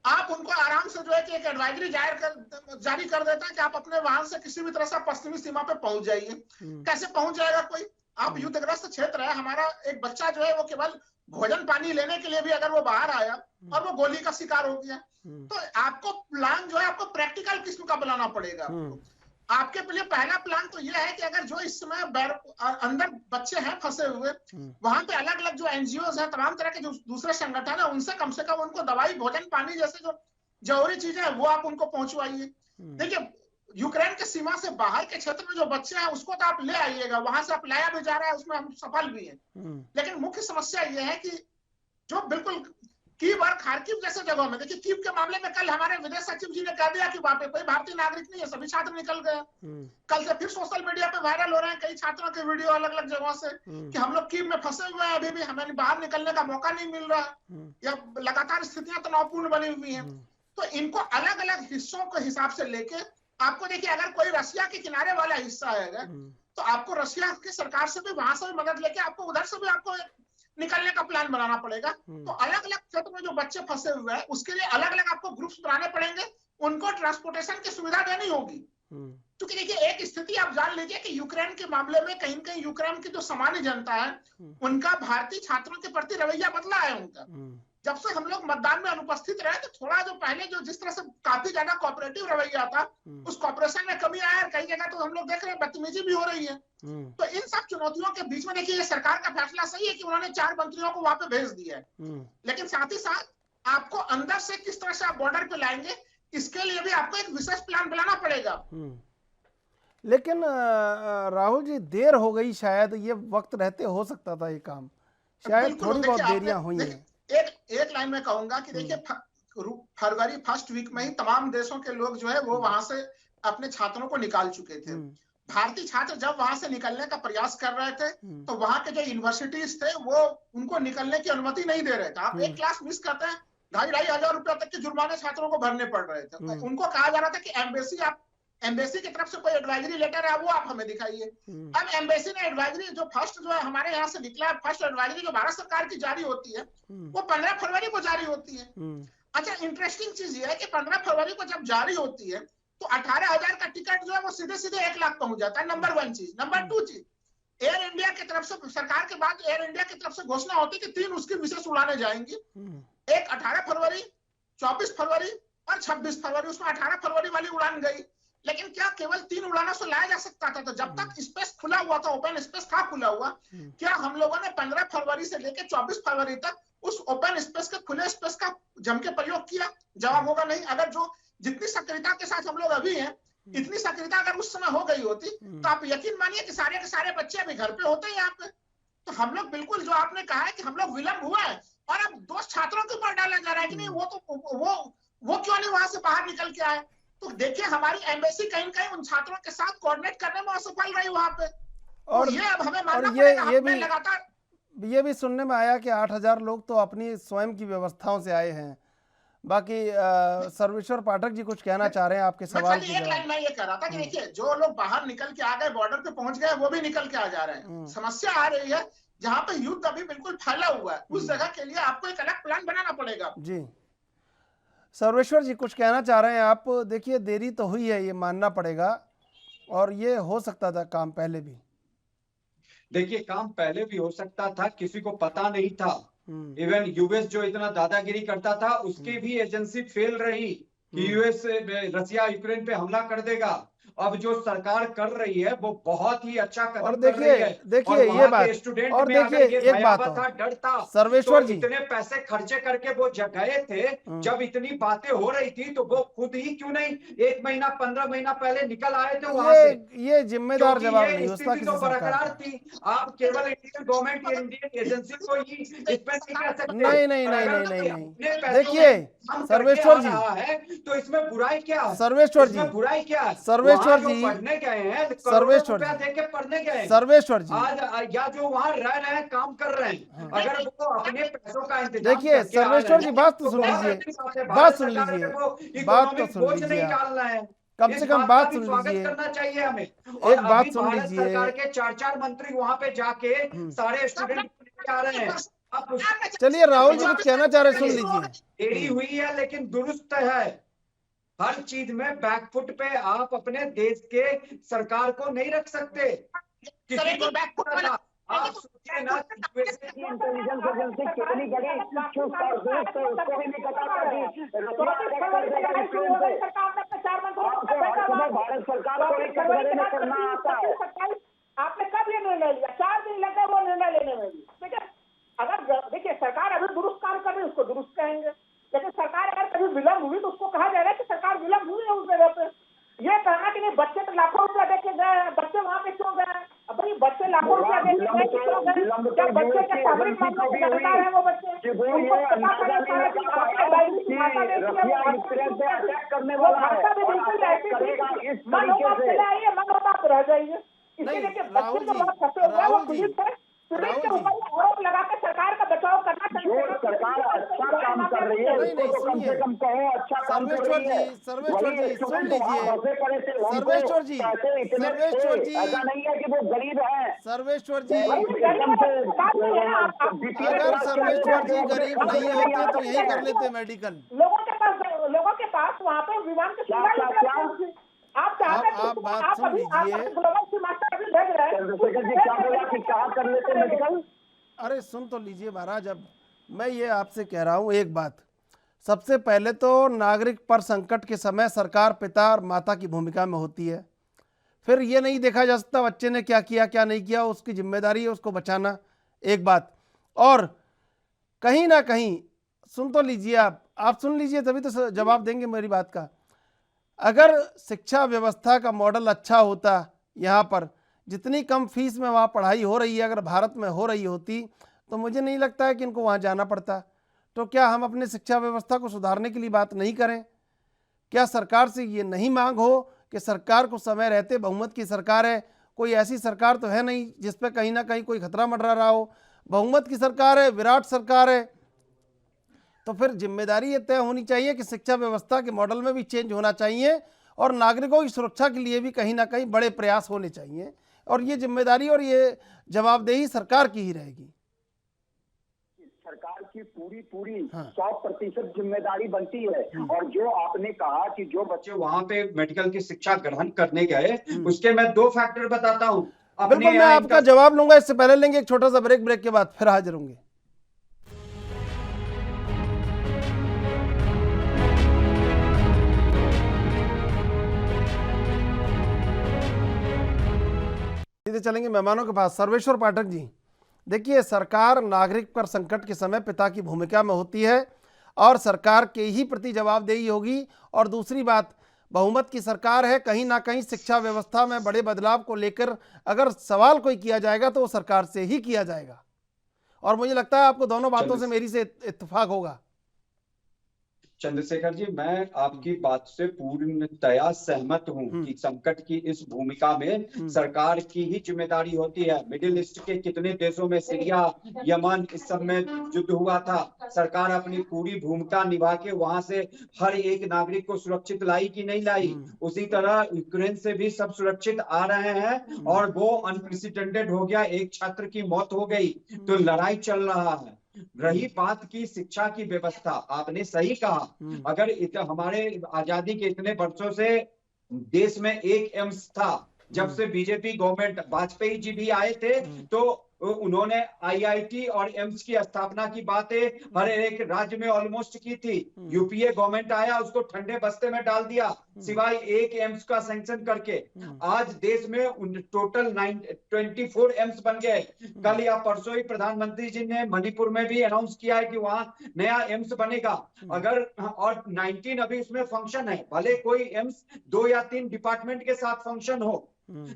आप उनको आराम से जो है कि एक एडवाइजरी जारी कर देता है कि आप अपने वाहन से किसी भी तरह से पश्चिमी सीमा पे पहुंच जाइए। कैसे पहुंच जाएगा कोई? आप युद्धग्रस्त क्षेत्र है, हमारा एक बच्चा जो है वो केवल भोजन पानी लेने के लिए भी अगर वो बाहर आया और वो गोली का शिकार हो गया, तो आपको प्लान जो है, आपको प्रैक्टिकल किस्म का बनाना पड़ेगा। आपके लिए पहला प्लान तो यह है कि अगर जो इस समय अंदर बच्चे हैं फंसे हुए, वहां पे अलग अलग जो एनजीओ हैं, तमाम तरह के जो दूसरे संगठन है, उनसे कम से कम उनको दवाई, भोजन, पानी जैसे जो जरूरी चीजें हैं वो आप उनको पहुंचवाइए। देखिए, यूक्रेन के सीमा से बाहर के क्षेत्र में जो बच्चे हैं उसको तो आप ले आइएगा, वहां से आप लाया भी जा रहा है, उसमें हम सफल भी हैं। लेकिन मुख्य समस्या ये है कि जो बिल्कुल कीव और खार्किव जैसे जगहों में, देखिए कीव के मामले में कल हमारे विदेश सचिव जी ने कह दिया कि वहां पे कोई भारतीय नागरिक नहीं है, सभी छात्र निकल गए। कल से फिर सोशल मीडिया पे वायरल हो रहे हैं कई छात्रों के वीडियो अलग अलग जगहों से कि हम लोग कीव में फंसे हुए हैं, अभी भी हमें बाहर निकलने का मौका नहीं मिल रहा, या लगातार स्थितियां तनावपूर्ण बनी हुई हैं। तो इनको अलग अलग हिस्सों के हिसाब से लेके आपको, देखिए अगर कोई रशिया के किनारे वाला हिस्सा है तो आपको रशिया की सरकार से भी, वहां से भी मदद लेके आपको उधर से भी आपको निकलने का प्लान बनाना पड़ेगा। तो अलग अलग क्षेत्र में जो बच्चे फंसे हुए हैं उसके लिए अलग अलग आपको ग्रुप्स बनाने पड़ेंगे, उनको ट्रांसपोर्टेशन की सुविधा देनी होगी। क्योंकि देखिए, एक स्थिति आप जान लीजिए कि यूक्रेन के मामले में कहीं कहीं यूक्रेन की जो सामान्य जनता है उनका भारतीय छात्रों के प्रति रवैया बदला है उनका। जब से हम लोग मतदान में अनुपस्थित रहे, तो थोड़ा जो पहले जो जिस तरह से काफी ज्यादा कोऑपरेटिव रवैया था, उस कोऑपरेशन में कमी आया, और कई जगह तो हम लोग देख रहे हैं बदतमीजी भी हो रही है। तो इन सब चुनौतियों के बीच में देखिए, ये सरकार का फैसला सही है कि उन्होंने 4 मंत्रियों को वहां पे भेज दिया है, लेकिन साथ ही साथ आपको अंदर से किस तरह से आप बॉर्डर पे लाएंगे, इसके लिए भी आपको एक विशेष प्लान बनाना पड़ेगा। लेकिन राहुल जी, देर हो गई, शायद ये वक्त रहते हो सकता था ये काम, शायद थोड़ी बहुत देरियां हुई हैं। एक लाइन में कहूंगा कि देखिए, फरवरी फर्स्ट वीक में ही तमाम देशों के लोग जो है वो वहां से अपने छात्रों को निकाल चुके थे। भारतीय छात्र जब वहां से निकलने का प्रयास कर रहे थे, तो वहां के जो यूनिवर्सिटीज थे वो उनको निकलने की अनुमति नहीं दे रहे थे। आप एक क्लास मिस करते हैं, 2,500 रुपए तक के जुर्माने छात्रों को भरने पड़ रहे थे। उनको कहा जा रहा था कि एम्बेसी की तरफ से कोई एडवाइजरी लेटर है वो आप हमें दिखाइए। अब एम्बेसी ने एडवाइजरी जो फर्स्ट जो है हमारे यहाँ से निकला है, फर्स्ट एडवाइजरी जो भारत सरकार की जारी होती है वो 15 फरवरी को जारी होती है। अच्छा, इंटरेस्टिंग चीज ये है कि 15 फरवरी को जब जारी होती है तो 18,000 का टिकट जो है वो सीधे सीधे 1 लाख पहुंच जाता है। नंबर 1 चीज। नंबर 2 चीज, एयर इंडिया की तरफ से, सरकार के बाद एयर इंडिया की तरफ से घोषणा होती है कि 3 उसकी विशेष उड़ानें जाएंगी, एक 18 फरवरी, 24 फरवरी और 26 फरवरी। उसमें 18 फरवरी वाली उड़ान गई, लेकिन क्या केवल 3 उड़ानों से लाया जा सकता था? तो जब तक स्पेस खुला हुआ था, ओपन स्पेस था खुला हुआ, क्या हम लोगों ने 15 फरवरी से लेकर 24 फरवरी तक उस ओपन स्पेस के, खुले स्पेस का जम के प्रयोग किया? जवाब होगा नहीं। अगर जो जितनी सक्रियता के साथ हम लोग अभी हैं, इतनी सक्रियता अगर उस समय हो गई होती तो आप यकीन मानिए कि सारे के सारे बच्चे अभी घर पे होते हैं यहाँ पे। तो हम लोग बिल्कुल, जो आपने कहा है कि हम लोग विलंब हुआ है और अब दोष छात्रों के ऊपर डाला जा रहा है कि नहीं, वो क्यों नहीं वहां से बाहर निकल के आए। तो देखिए, हमारी एम्बेसी कहीं कहीं उन छात्रों के साथ कोऑर्डिनेट करने में असफल रही वहां पे। और तो ये अब हमें मानना पड़ेगा। हमने लगातार ये भी सुनने में आया कि 8,000 लोग तो अपनी स्वयं की व्यवस्थाओं से आए हैं। बाकी सर्वेश्वर पाठक जी कुछ कहना चाह रहे हैं आपके सवाल की एक लाइन मैं ये कह रहा था कि देखिए, जो लोग बाहर निकल के आ गए, बॉर्डर पे पहुंच गए, वो भी निकल के आ जा रहे हैं। समस्या आ रही है जहां पे युद्ध अभी बिल्कुल फैला हुआ है, उस जगह के लिए आपको एक अलग प्लान बनाना पड़ेगा। जी सर्वेश्वर जी कुछ कहना चाह रहे हैं आप? देखिए देरी तो हुई है, ये मानना पड़ेगा, और ये हो सकता था काम पहले भी। देखिए काम पहले भी हो सकता था, किसी को पता नहीं था। इवन यूएस जो इतना दादागिरी करता था, उसकी भी एजेंसी फेल रही कि यूएस रसिया यूक्रेन पे हमला कर देगा। अब जो सरकार कर रही है वो बहुत ही अच्छा और कदम कर रही है। देखिए और ये वहाँ बात, के स्टूडेंट और में अगर देखिए ये एक बात भयावह और था, डर था, सर्वेश्वर तो जी, इतने पैसे खर्चे करके वो गए थे। जब इतनी बातें हो रही थी तो वो खुद ही क्यों नहीं 1 महीना 15 महीना पहले निकल आए थे वहां से। ये जिम्मेदार क्योंकि जवाब ये नहीं हो सकता स्थिति किसी तो सरकार बरकरार का। थी। आप केवल इंडियन गवर्नमेंट या इंडियन एजेंसी को ही इसमें नहीं कह सकते। नहीं नहीं और नहीं अगर नहीं कोई नहीं अपने नहीं पैसों देखिए में काम करके सर्वेश्वर आ जी, रहा है तो इसमें बुराई क्या है? सर्वेश्वर जी, इसमें बुराई क्या है? सर्वेश्वर वहाँ जो जी, पढ़ने गए हैं, करोड़ों सर्वेश्वर रुपया जी, दे के पढ़ने गए हैं। सर्वेश्वर जी, आज या जो वहाँ रह रहे हैं, काम कर रहे हैं, अगर वो अपने पैसों का इंतजाम देखिए करके आ रहे सर्वेश्वर जी हैं, बात तो तो सुन बहुत लीजिए, अच्छी बात है। बात भारत सुन सरकार लीजिए, पे वो बात तो इकोनॉमिक सुन बोझ लीजिए नहीं आप, डाल रहे हैं। कम इस से कम बात का बात भी सुन स्वागत लीजिए, करना चाहिए हमें। और एक बात अभी सुन भारत लीजिए। सरकार के 4 मंत्री वहां पे जाके सारे स्टूडेंट को लेके आ रहे हैं। आप चलिए राहुल जी कुछ कहना चाह रहे हैं, सुन लीजिए। देरी हुई है लेकिन दुरुस्त है। हर चीज में बैकफुट पे आप अपने देश के सरकार को नहीं रख सकते। किसी को बैकफुट आप सोचिए ना, यूएसए की इंटेलिजेंस एजेंसी कितनी बड़ी चुस्त और दुरुस्त है, उसको भी नहीं पता था कि रसिया अटैक कर देगा यूक्रेन पे। आपको हर समय भारत सरकार को ही कटघरे में करना आता है। आपने कब ये निर्णय लिया? 4 दिन लगे वो निर्णय लेने में भी। ठीक है, अगर देखिए सरकार अभी दुरुस्त काम कर रही है उसको दुरुस्त कहेंगे, लेकिन सरकार अगर कभी विलम्ब हुई तो उसको कहा जाएगा कि सरकार विलम्ब हुई है उस जगह पे। ये कहना कि नहीं बच्चे तो लाखों रुपया दे के गए, बच्चे वहां पे क्यों गए? भाई बच्चे लाखों रुपया दे के गए क्यों गए? जब बच्चे के सामने मामलों के जानकार है वो बच्चे, उनको पता चला कि आपका डायरी की भाषा देखिए, वो भाषा भी बिल्कुल ऐसी थी, मन होगा चले आइए, मन होगा तो रह जाइए। इसलिए देखिए बच्चे तो बहुत फंसे हुए हैं, वो पीड़ित है, पीड़ित के ऊपर आरोप लगा के सरकार का बचाव करना चाहिए। जो सरकार अच्छा काम कर रही है उसको तो कम से कम कहो अच्छा काम कर रही है। सर्वेश्वर जी सुन लीजिए, सर्वेश्वर जी, सर्वेश्वर जी, ऐसा नहीं है कि वो गरीब है। सर्वेश्वर जी, एकदम से अगर सर्वेश्वर जी गरीब नहीं होते तो यही कर लेते मेडिकल। लोगों के पास वहाँ पे विमान के सुविधा आप चाहते हैं आप बात सुन लीजिए। ग्लोबल सीमांचल अभी भेज रहे हैं। चंद्रशेखर जी क्या बोला कि कहाँ कर लेते मेडिकल? अरे सुन तो लीजिए महाराज, अब मैं ये आपसे कह रहा हूँ एक बात। सबसे पहले तो नागरिक पर संकट के समय सरकार पिता और माता की भूमिका में होती है। फिर ये नहीं देखा जा सकता बच्चे ने क्या किया क्या नहीं किया, उसकी जिम्मेदारी है उसको बचाना, एक बात। और कहीं ना कहीं सुन तो लीजिए, आप सुन लीजिए तभी तो जवाब देंगे मेरी बात का। अगर शिक्षा व्यवस्था का मॉडल अच्छा होता, यहाँ पर जितनी कम फीस में वहाँ पढ़ाई हो रही है अगर भारत में हो रही होती तो मुझे नहीं लगता है कि इनको वहाँ जाना पड़ता। तो क्या हम अपने शिक्षा व्यवस्था को सुधारने के लिए बात नहीं करें? क्या सरकार से ये नहीं मांग हो कि सरकार को समय रहते, बहुमत की सरकार है, कोई ऐसी सरकार तो है नहीं जिस पे कहीं ना कहीं कोई खतरा मंडरा रहा हो, बहुमत की सरकार है, विराट सरकार है, तो फिर जिम्मेदारी ये तय होनी चाहिए कि शिक्षा व्यवस्था के मॉडल में भी चेंज होना चाहिए और नागरिकों की सुरक्षा के लिए भी कहीं ना कहीं बड़े प्रयास होने चाहिए, और ये जिम्मेदारी और ये जवाबदेही सरकार की ही रहेगी। सरकार की पूरी 100% जिम्मेदारी बनती है। और जो आपने कहा कि जो बच्चे वहां पे मेडिकल की शिक्षा ग्रहण करने गए, उसके मैं 2 फैक्टर बताता हूँ। बिल्कुल, मैं आपका जवाब लूंगा, इससे पहले लेंगे एक छोटा सा ब्रेक के बाद फिर हाजिर होंगे। सीधे चलेंगे मेहमानों के पास। सर्वेश्वर पाठक जी, देखिए सरकार नागरिक पर संकट के समय पिता की भूमिका में होती है और सरकार के ही प्रति जवाबदेही होगी। और दूसरी बात, बहुमत की सरकार है, कहीं ना कहीं शिक्षा व्यवस्था में बड़े बदलाव को लेकर अगर सवाल कोई किया जाएगा तो वो सरकार से ही किया जाएगा। और मुझे लगता है आपको दोनों बातों से मेरी से इत्तेफाक होगा। चंद्रशेखर जी, मैं आपकी बात से पूर्णतया सहमत हूं कि संकट की इस भूमिका में सरकार की ही जिम्मेदारी होती है। मिडिल ईस्ट के कितने देशों में, सीरिया, यमन, इस सब में युद्ध हुआ था, सरकार अपनी पूरी भूमिका निभा के वहां से हर एक नागरिक को सुरक्षित लाई कि नहीं लाई। उसी तरह यूक्रेन से भी सब सुरक्षित आ रहे हैं और वो अनप्रेसिडेंटेड हो गया, एक छात्र की मौत हो गई, तो लड़ाई चल रहा है। रही बात की शिक्षा की व्यवस्था, आपने सही कहा, अगर हमारे आजादी के इतने वर्षों से देश में एक एम्स था, जब से बीजेपी गवर्नमेंट वाजपेयी जी भी आए थे तो उन्होंने आईआईटी और एम्स की स्थापना की बातें हर एक राज्य में ऑलमोस्ट की थी। यूपीए गवर्नमेंट आया, उसको ठंडे बस्ते में डाल दिया, सिवाय एक एम्स का सैंक्शन करके। आज देश में टोटल 24 एम्स बन गए। कल या परसों ही प्रधानमंत्री जी ने मणिपुर में भी अनाउंस किया है कि वहां नया एम्स बनेगा। अगर और 19 अभी उसमें फंक्शन है, भले कोई एम्स 2 या 3 डिपार्टमेंट के साथ फंक्शन हो,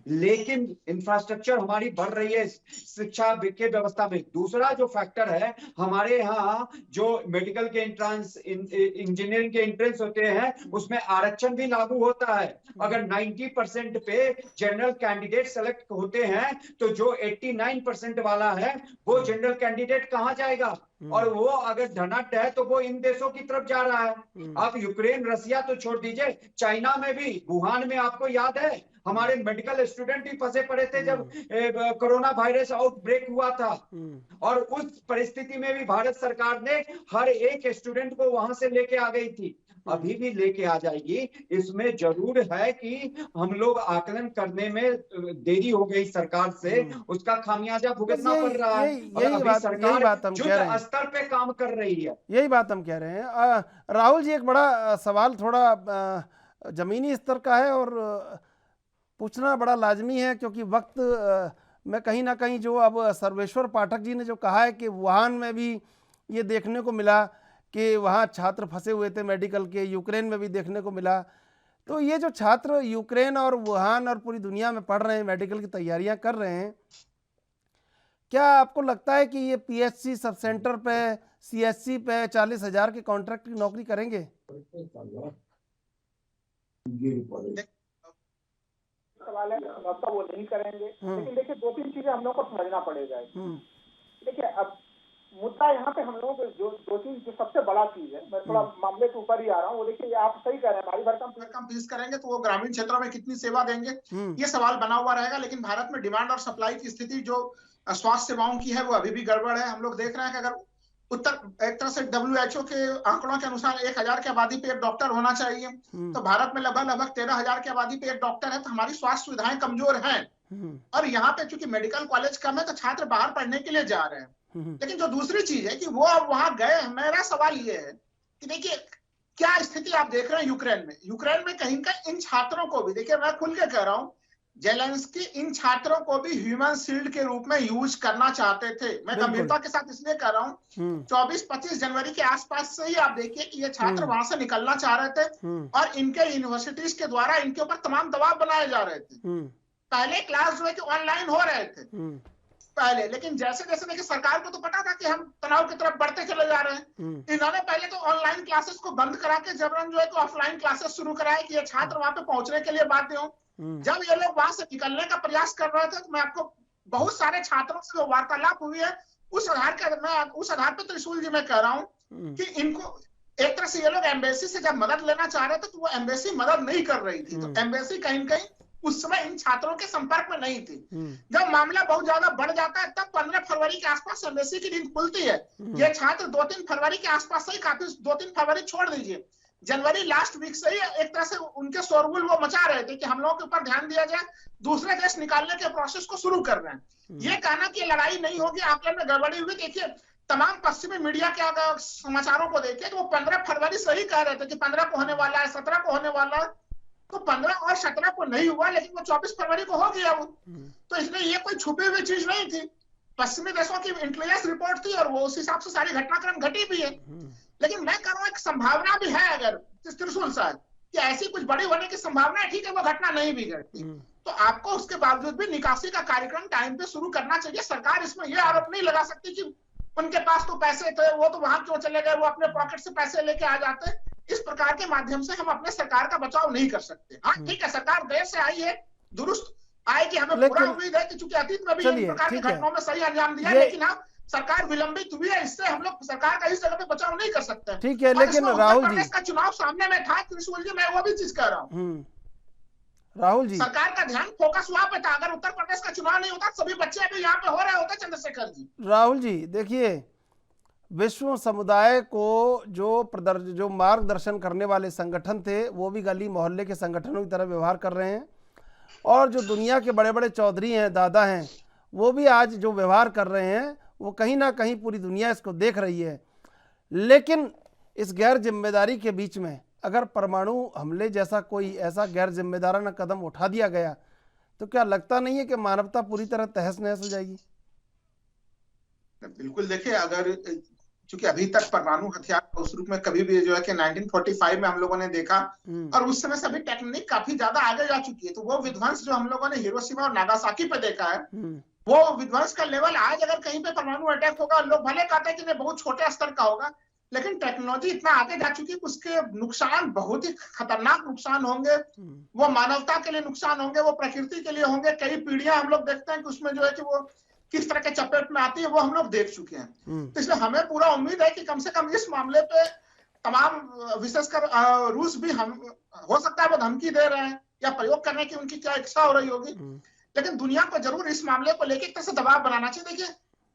लेकिन इंफ्रास्ट्रक्चर हमारी बढ़ रही है शिक्षा के व्यवस्था में। दूसरा जो फैक्टर है, हमारे यहाँ जो मेडिकल के एंट्रेंस, इंजीनियरिंग के एंट्रेंस होते हैं, उसमें आरक्षण भी लागू होता है। अगर 90% पे जनरल कैंडिडेट सेलेक्ट होते हैं तो जो 89% वाला है वो जनरल कैंडिडेट कहाँ जाएगा? और वो अगर धनाढ्य है तो वो इन देशों की तरफ जा रहा है। आप यूक्रेन, रसिया तो छोड़ दीजिए, चाइना में भी, वुहान में आपको याद है हमारे मेडिकल स्टूडेंट ही फंसे पड़े थे जब कोरोना वायरस आउटब्रेक हुआ था। और उस परिस्थिति में भी भारत सरकार ने हर एक स्टूडेंट को वहां से लेके आ गई थी, अभी भी लेके आ जाएगी। इसमें जरूर है कि हम लोग आकलन करने में देरी हो गई सरकार से, उसका खामियाजा भुगतना पड़ रहा है। यही बात हम कह रहे हैं, स्तर पे काम कर रही है, यही बात हम कह रहे हैं। राहुल जी, एक बड़ा सवाल थोड़ा जमीनी स्तर का है और पूछना बड़ा लाजमी है, क्योंकि वक्त में कहीं ना कहीं जो अब सर्वेश्वर पाठक जी ने जो कहा है कि वुहान में भी ये देखने को मिला कि वहाँ छात्र फंसे हुए थे मेडिकल के, यूक्रेन में भी देखने को मिला। तो ये जो छात्र यूक्रेन और वुहान और पूरी दुनिया में पढ़ रहे हैं, मेडिकल की तैयारियां कर रहे हैं, क्या आपको लगता है कि ये पीएचसी सब सेंटर पे, सीएचसी पे 40,000 के कॉन्ट्रैक्ट की नौकरी करेंगे? सवाल है, संभवतः वो नहीं करेंगे। लेकिन देखिए, 2-3 चीजें हम लोग को समझना पड़ेगा। देखिए, अब मुद्दा यहाँ पे हम लोगों को दो चीज, जो सबसे बड़ा चीज है, मैं थोड़ा मामले के ऊपर ही आ रहा हूँ, वो देखिए आप सही कह रहे हैं, भारी भरकम फीस करेंगे तो वो ग्रामीण क्षेत्रों में कितनी सेवा देंगे, ये सवाल बना हुआ रहेगा। लेकिन भारत में डिमांड और सप्लाई की स्थिति जो स्वास्थ्य सेवाओं की है वो अभी भी गड़बड़ है। हम लोग देख रहे हैं कि अगर एक तरह से WHO के आंकड़ों के अनुसार 1,000 की आबादी पे एक डॉक्टर होना चाहिए, तो भारत में लगभग 13,000 की आबादी पे एक डॉक्टर है। तो हमारी स्वास्थ्य सुविधाएं कमजोर हैं। और यहाँ पे चूंकि मेडिकल कॉलेज कम है तो छात्र बाहर पढ़ने के लिए जा रहे हैं। लेकिन जो दूसरी चीज है कि वो अब वहां गए, मेरा सवाल ये है कि देखिए क्या स्थिति आप देख रहे हैं यूक्रेन में कहीं का इन छात्रों को भी, देखिए मैं खुल के कह रहा हूँ, जेलेंस्की इन छात्रों को भी ह्यूमन शील्ड के रूप में यूज करना चाहते थे। मैं गंभीरता के साथ इसलिए कह रहा हूँ, 24-25 जनवरी के आसपास से ही आप देखिए कि ये छात्र वहां से निकलना चाह रहे थे और इनके यूनिवर्सिटीज के द्वारा इनके ऊपर तमाम दबाव बनाए जा रहे थे। पहले क्लास जो है कि ऑनलाइन हो रहे थे पहले, लेकिन जैसे जैसे देखिए सरकार को तो पता था कि हम तनाव की तरफ बढ़ते चले जा रहे हैं। इन्होंने पहले तो ऑनलाइन क्लासेस को बंद करा के जबरन जो है कि ऑफलाइन क्लासेस शुरू कराए कि ये छात्र वहां पे पहुंचने के लिए बाध्य हो। जब ये लोग वहां से निकलने का प्रयास कर रहे थे तो मैं आपको बहुत सारे छात्रों से जो वार्तालाप हुई है उस आधार पर त्रिशूल जी मैं कह रहा हूँ कि इनको एक तरह से ये लोग एम्बेसी से जब मदद लेना चाह रहे थे तो वो एम्बेसी मदद नहीं कर रही थी। तो एम्बेसी कहीं न कहीं उस समय इन छात्रों के संपर्क में नहीं थी। जब मामला बहुत ज्यादा बढ़ जाता है तब 15 फरवरी के आसपास एम्बेसी की नींद खुलती है। ये छात्र 2-3 फरवरी के आसपास से ही काफी, 2-3 फरवरी छोड़ दीजिए, जनवरी लास्ट वीक से ही एक तरह से उनके शोरगुल वो मचा रहे थे कि हम लोगों के ऊपर ध्यान दिया जाए, दूसरे देश निकालने के प्रोसेस को शुरू कर रहे हैं। ये कहना कि लड़ाई नहीं होगी, आकलन में गड़बड़ी हुई। देखिए तमाम पश्चिमी मीडिया के अगर समाचारों को देखिए तो वो 15 फरवरी से ही कह रहे थे कि 15 को होने वाला है, 17 को होने वाला है। तो 15 और 17 को नहीं हुआ, लेकिन वो 24 फरवरी को हो गया वो। तो इसलिए ये कोई छुपी हुई चीज नहीं थी, पश्चिमी देशों की इंटेलिजेंस रिपोर्ट थी और वो उस हिसाब से सारी घटनाक्रम घटी भी है। लेकिन मैं कह रहा हूं एक संभावना भी है, अगर त्रिशूल साहब कि ऐसी कुछ बड़ी होने की संभावना है, ठीक है वो घटना नहीं भी घटती तो आपको उसके बावजूद भी निकासी का कार्यक्रम टाइम पे शुरू करना चाहिए। सरकार इसमें यह आरोप नहीं लगा सकती कि उनके पास तो पैसे थे, वो तो वहां क्यों चले गए, वो अपने पॉकेट से पैसे लेके आ जाते। इस प्रकार के माध्यम से हम अपने सरकार का बचाव नहीं कर सकते। हाँ ठीक है, सरकार देर से आई है, दुरुस्त आएगी, हमें पूरा उम्मीद है कि चूंकि अतीत में भी इन प्रकार की घटनाओं में सही अंजाम दिया, लेकिन हाँ सरकार विलंबित हुई है, इससे हम लोग सरकार का इस जगह पे बचाव नहीं कर सकते। ठीक है, लेकिन राहुल जी का चुनाव सामने में था त्रिशूल जी, मैं वो भी चीज कह रहा हूँ, राहुल जी सरकार का ध्यान फोकस वहां पे था। अगर उत्तर प्रदेश का चुनाव नहीं होता सभी बच्चे अभी यहाँ पे हो रहे होते चंद्रशेखर जी। राहुल जी देखिए, विश्व समुदाय को जो मार्गदर्शन करने वाले संगठन थे वो भी गली मोहल्ले के संगठनों की तरह व्यवहार कर रहे हैं, और जो दुनिया के बड़े बड़े चौधरी हैं, दादा हैं, वो भी आज जो व्यवहार कर रहे हैं वो कहीं ना कहीं पूरी दुनिया इसको देख रही है। लेकिन इस गैर जिम्मेदारी के बीच में अगर परमाणु हमले जैसा कोई ऐसा गैर जिम्मेदाराना कदम उठा दिया गया तो क्या लगता नहीं है कि मानवता पूरी तरह तहस नहस हो जाएगी? बिल्कुल, देखिए अगर चूंकि अभी तक परमाणु हथियार उस रूप में कभी भी जो है कि 1945 में हम लोगों ने देखा, और उस समय सभी टेक्निक काफी ज्यादा आगे जा चुकी है, तो वो विध्वंस जो हम लोगों ने हिरोशिमा और नागासाकी पे देखा है, वो विध्वंस का लेवल आज अगर कहीं पे परमाणु अटैक होगा, लोग भले कहते हैं कि नहीं बहुत छोटे स्तर का होगा, लेकिन टेक्नोलॉजी इतना आगे जा चुकी है कि उसके नुकसान बहुत ही खतरनाक नुकसान होंगे। वो मानवता के लिए नुकसान होंगे, वो प्रकृति के लिए होंगे। कई पीढ़ियां हम लोग देखते हैं कि उसमें जो है कि वो किस तरह के चपेट में आती है, वो हम लोग देख चुके हैं। तो इसलिए हमें पूरा उम्मीद है कि कम से कम इस मामले पे तमाम, विशेषकर रूस भी, हम हो सकता है वो धमकी दे रहे हैं या प्रयोग करने की उनकी क्या इच्छा हो रही होगी, लेकिन दुनिया को जरूर इस मामले को लेकर एक तरह से दबाव बनाना चाहिए। देखिए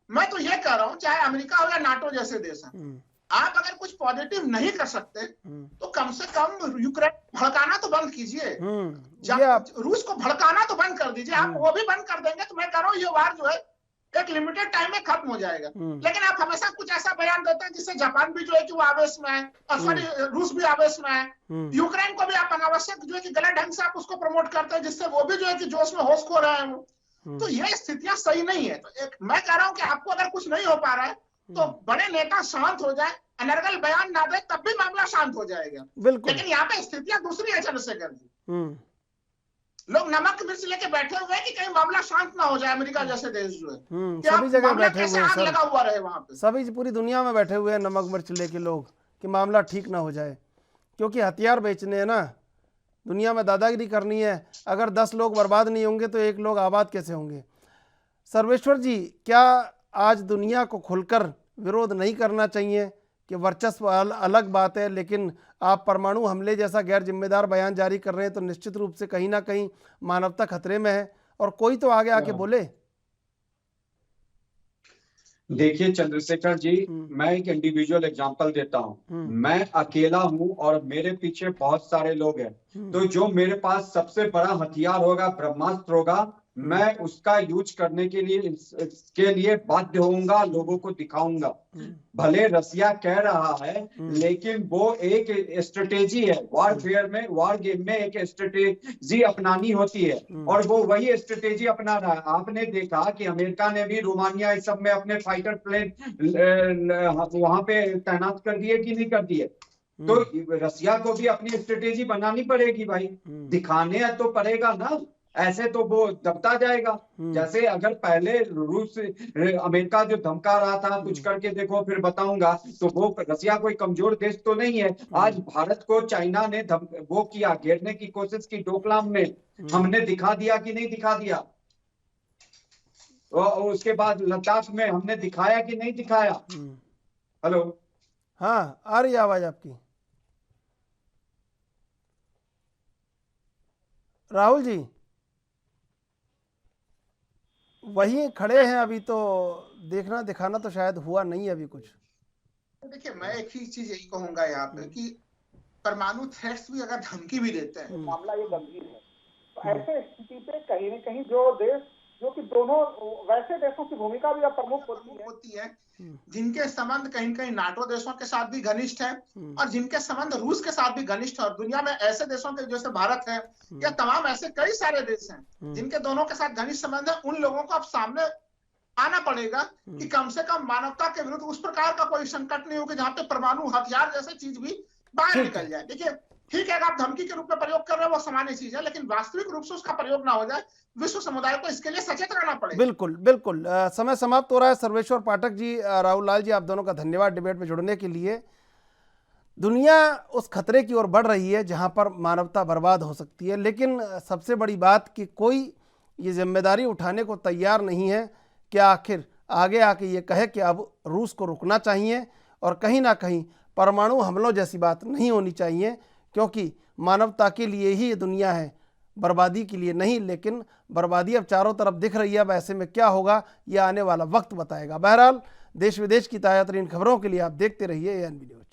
मैं तो ये कह रहा हूँ, चाहे अमेरिका हो या नाटो जैसे देश हैं, आप अगर कुछ पॉजिटिव नहीं कर सकते तो कम से कम यूक्रेन भड़काना तो बंद कीजिए, रूस को भड़काना तो बंद कर दीजिए। आप वो भी बंद कर देंगे तो मैं कह रहा हूँ ये वार जो है एक लिमिटेड टाइम में खत्म हो जाएगा। लेकिन आप हमेशा कुछ ऐसा बयान देते हैं जिससे जापान भी जो है कि वो आवेश में है, और सॉरी रूस भी आवेश में है, यूक्रेन को भी आप अनावश्यक जो है कि गलत ढंग से आप उसको प्रमोट करते हैं, जिससे वो भी जो है कि जोश में होश खो रहे हैं। तो ये स्थितियां सही नहीं है। तो मैं कह रहा हूँ कि आपको अगर कुछ नहीं हो पा रहा है तो बड़े नेता शांत हो जाए, अनर्गल बयान ना दे, तब भी मामला शांत हो जाएगा। लेकिन यहाँ पे स्थितियां दूसरी है चंद्रशेखर जी, लोग नमक मिर्च लेके बैठे हुए हैं कि कहीं मामला शांत ना हो जाए। अमेरिका जैसे देश जो है सभी जगह बैठे हुए हैं, आग लगा हुआ रहे वहां पे, सभी पूरी दुनिया में बैठे हुए हैं नमक मिर्च लेके लोग कि मामला ठीक ना हो जाए, क्योंकि हथियार बेचने हैं ना, दुनिया में दादागिरी करनी है। अगर 10 लोग बर्बाद नहीं होंगे तो 1 लोग आबाद कैसे होंगे? सर्वेश्वर जी, क्या आज दुनिया को खुलकर विरोध नहीं करना चाहिए कि वर्चस्व अलग बात है, लेकिन आप परमाणु हमले जैसा गैर जिम्मेदार बयान जारी कर रहे हैं तो निश्चित रूप से कहीं ना कहीं मानवता खतरे में है, और कोई तो आगे आके बोले। देखिए चंद्रशेखर जी, मैं एक इंडिविजुअल एग्जांपल देता हूँ। मैं अकेला हूँ और मेरे पीछे बहुत सारे लोग हैं, तो जो मेरे पास सबसे बड़ा हथियार होगा, ब्रह्मास्त्र होगा, मैं उसका यूज करने के लिए बाध्य होऊंगा, लोगों को दिखाऊंगा। भले रसिया कह रहा है, लेकिन वो एक स्ट्रेटेजी है। वॉरफेयर में, वॉर गेम में एक स्ट्रेटेजी अपनानी होती है, और वो वही स्ट्रेटेजी अपना रहा है। आपने देखा कि अमेरिका ने भी रोमानिया इस सब में अपने फाइटर प्लेन वहां पे तैनात कर दिए कि नहीं कर दिए। तो रसिया को भी अपनी स्ट्रेटेजी बनानी पड़ेगी भाई, दिखाने तो पड़ेगा ना, ऐसे तो वो दबता जाएगा। जैसे अगर पहले रूस, अमेरिका जो धमका रहा था कुछ करके देखो फिर बताऊंगा, तो वो रसिया कोई कमजोर देश तो नहीं है। आज भारत को चाइना ने वो किया, घेरने की कोशिश की डोकलाम में, हमने दिखा दिया कि नहीं दिखा दिया? और उसके बाद लद्दाख में हमने दिखाया कि नहीं दिखाया? हेलो, हाँ आ रही आवाज आपकी राहुल जी? वही खड़े हैं अभी, तो देखना दिखाना तो शायद हुआ नहीं अभी कुछ। देखिए मैं एक ही चीज यही कहूंगा यहाँ पे कि परमाणु थ्रेट्स भी अगर धमकी भी देते हैं, मामला ये गंभीर है। तो ऐसे स्थिति पे कहीं न कहीं जो देश, जो कि दोनों वैसे देशों की भूमिका भी अब प्रमुख होती है, जिनके संबंध कहीं न कहीं नाटो देशों के साथ भी घनिष्ठ है, और जिनके संबंध रूस के साथ भी घनिष्ठ है। और दुनिया में ऐसे देशों के जैसे भारत है या तमाम ऐसे कई सारे देश हैं जिनके दोनों के साथ घनिष्ठ संबंध है। उन लोगों को अब सामने आना पड़ेगा कि कम से कम मानवता के विरुद्ध उस प्रकार का कोई संकट नहीं हो कि जहाँ पे परमाणु हथियार जैसे चीज भी बाहर निकल जाए। देखिए ठीक है, आप धमकी के रूप में प्रयोग कर रहे हो वो सामान्य चीज है, लेकिन वास्तविक रूप से उसका प्रयोग ना हो जाए। विश्व समुदाय को इसके लिए सचेत रहना पड़ेगा। बिल्कुल बिल्कुल। समय समाप्त हो रहा है। सर्वेश्वर पाठक जी, राहुल लाल जी, आप दोनों का धन्यवाद डिबेट में जुड़ने के लिए। दुनिया उस खतरे की ओर बढ़ रही है जहां पर मानवता बर्बाद हो सकती है, लेकिन सबसे बड़ी बात कि कोई ये जिम्मेदारी उठाने को तैयार नहीं है कि आखिर आगे आके ये कहे कि अब रूस को रुकना चाहिए और कहीं ना कहीं परमाणु हमलों जैसी बात नहीं होनी चाहिए, क्योंकि मानवता के लिए ही ये दुनिया है, बर्बादी के लिए नहीं। लेकिन बर्बादी अब चारों तरफ दिख रही है, अब ऐसे में क्या होगा ये आने वाला वक्त बताएगा। बहरहाल देश विदेश की ताज़ा तरीन खबरों के लिए आप देखते रहिए ANB न्यूज़।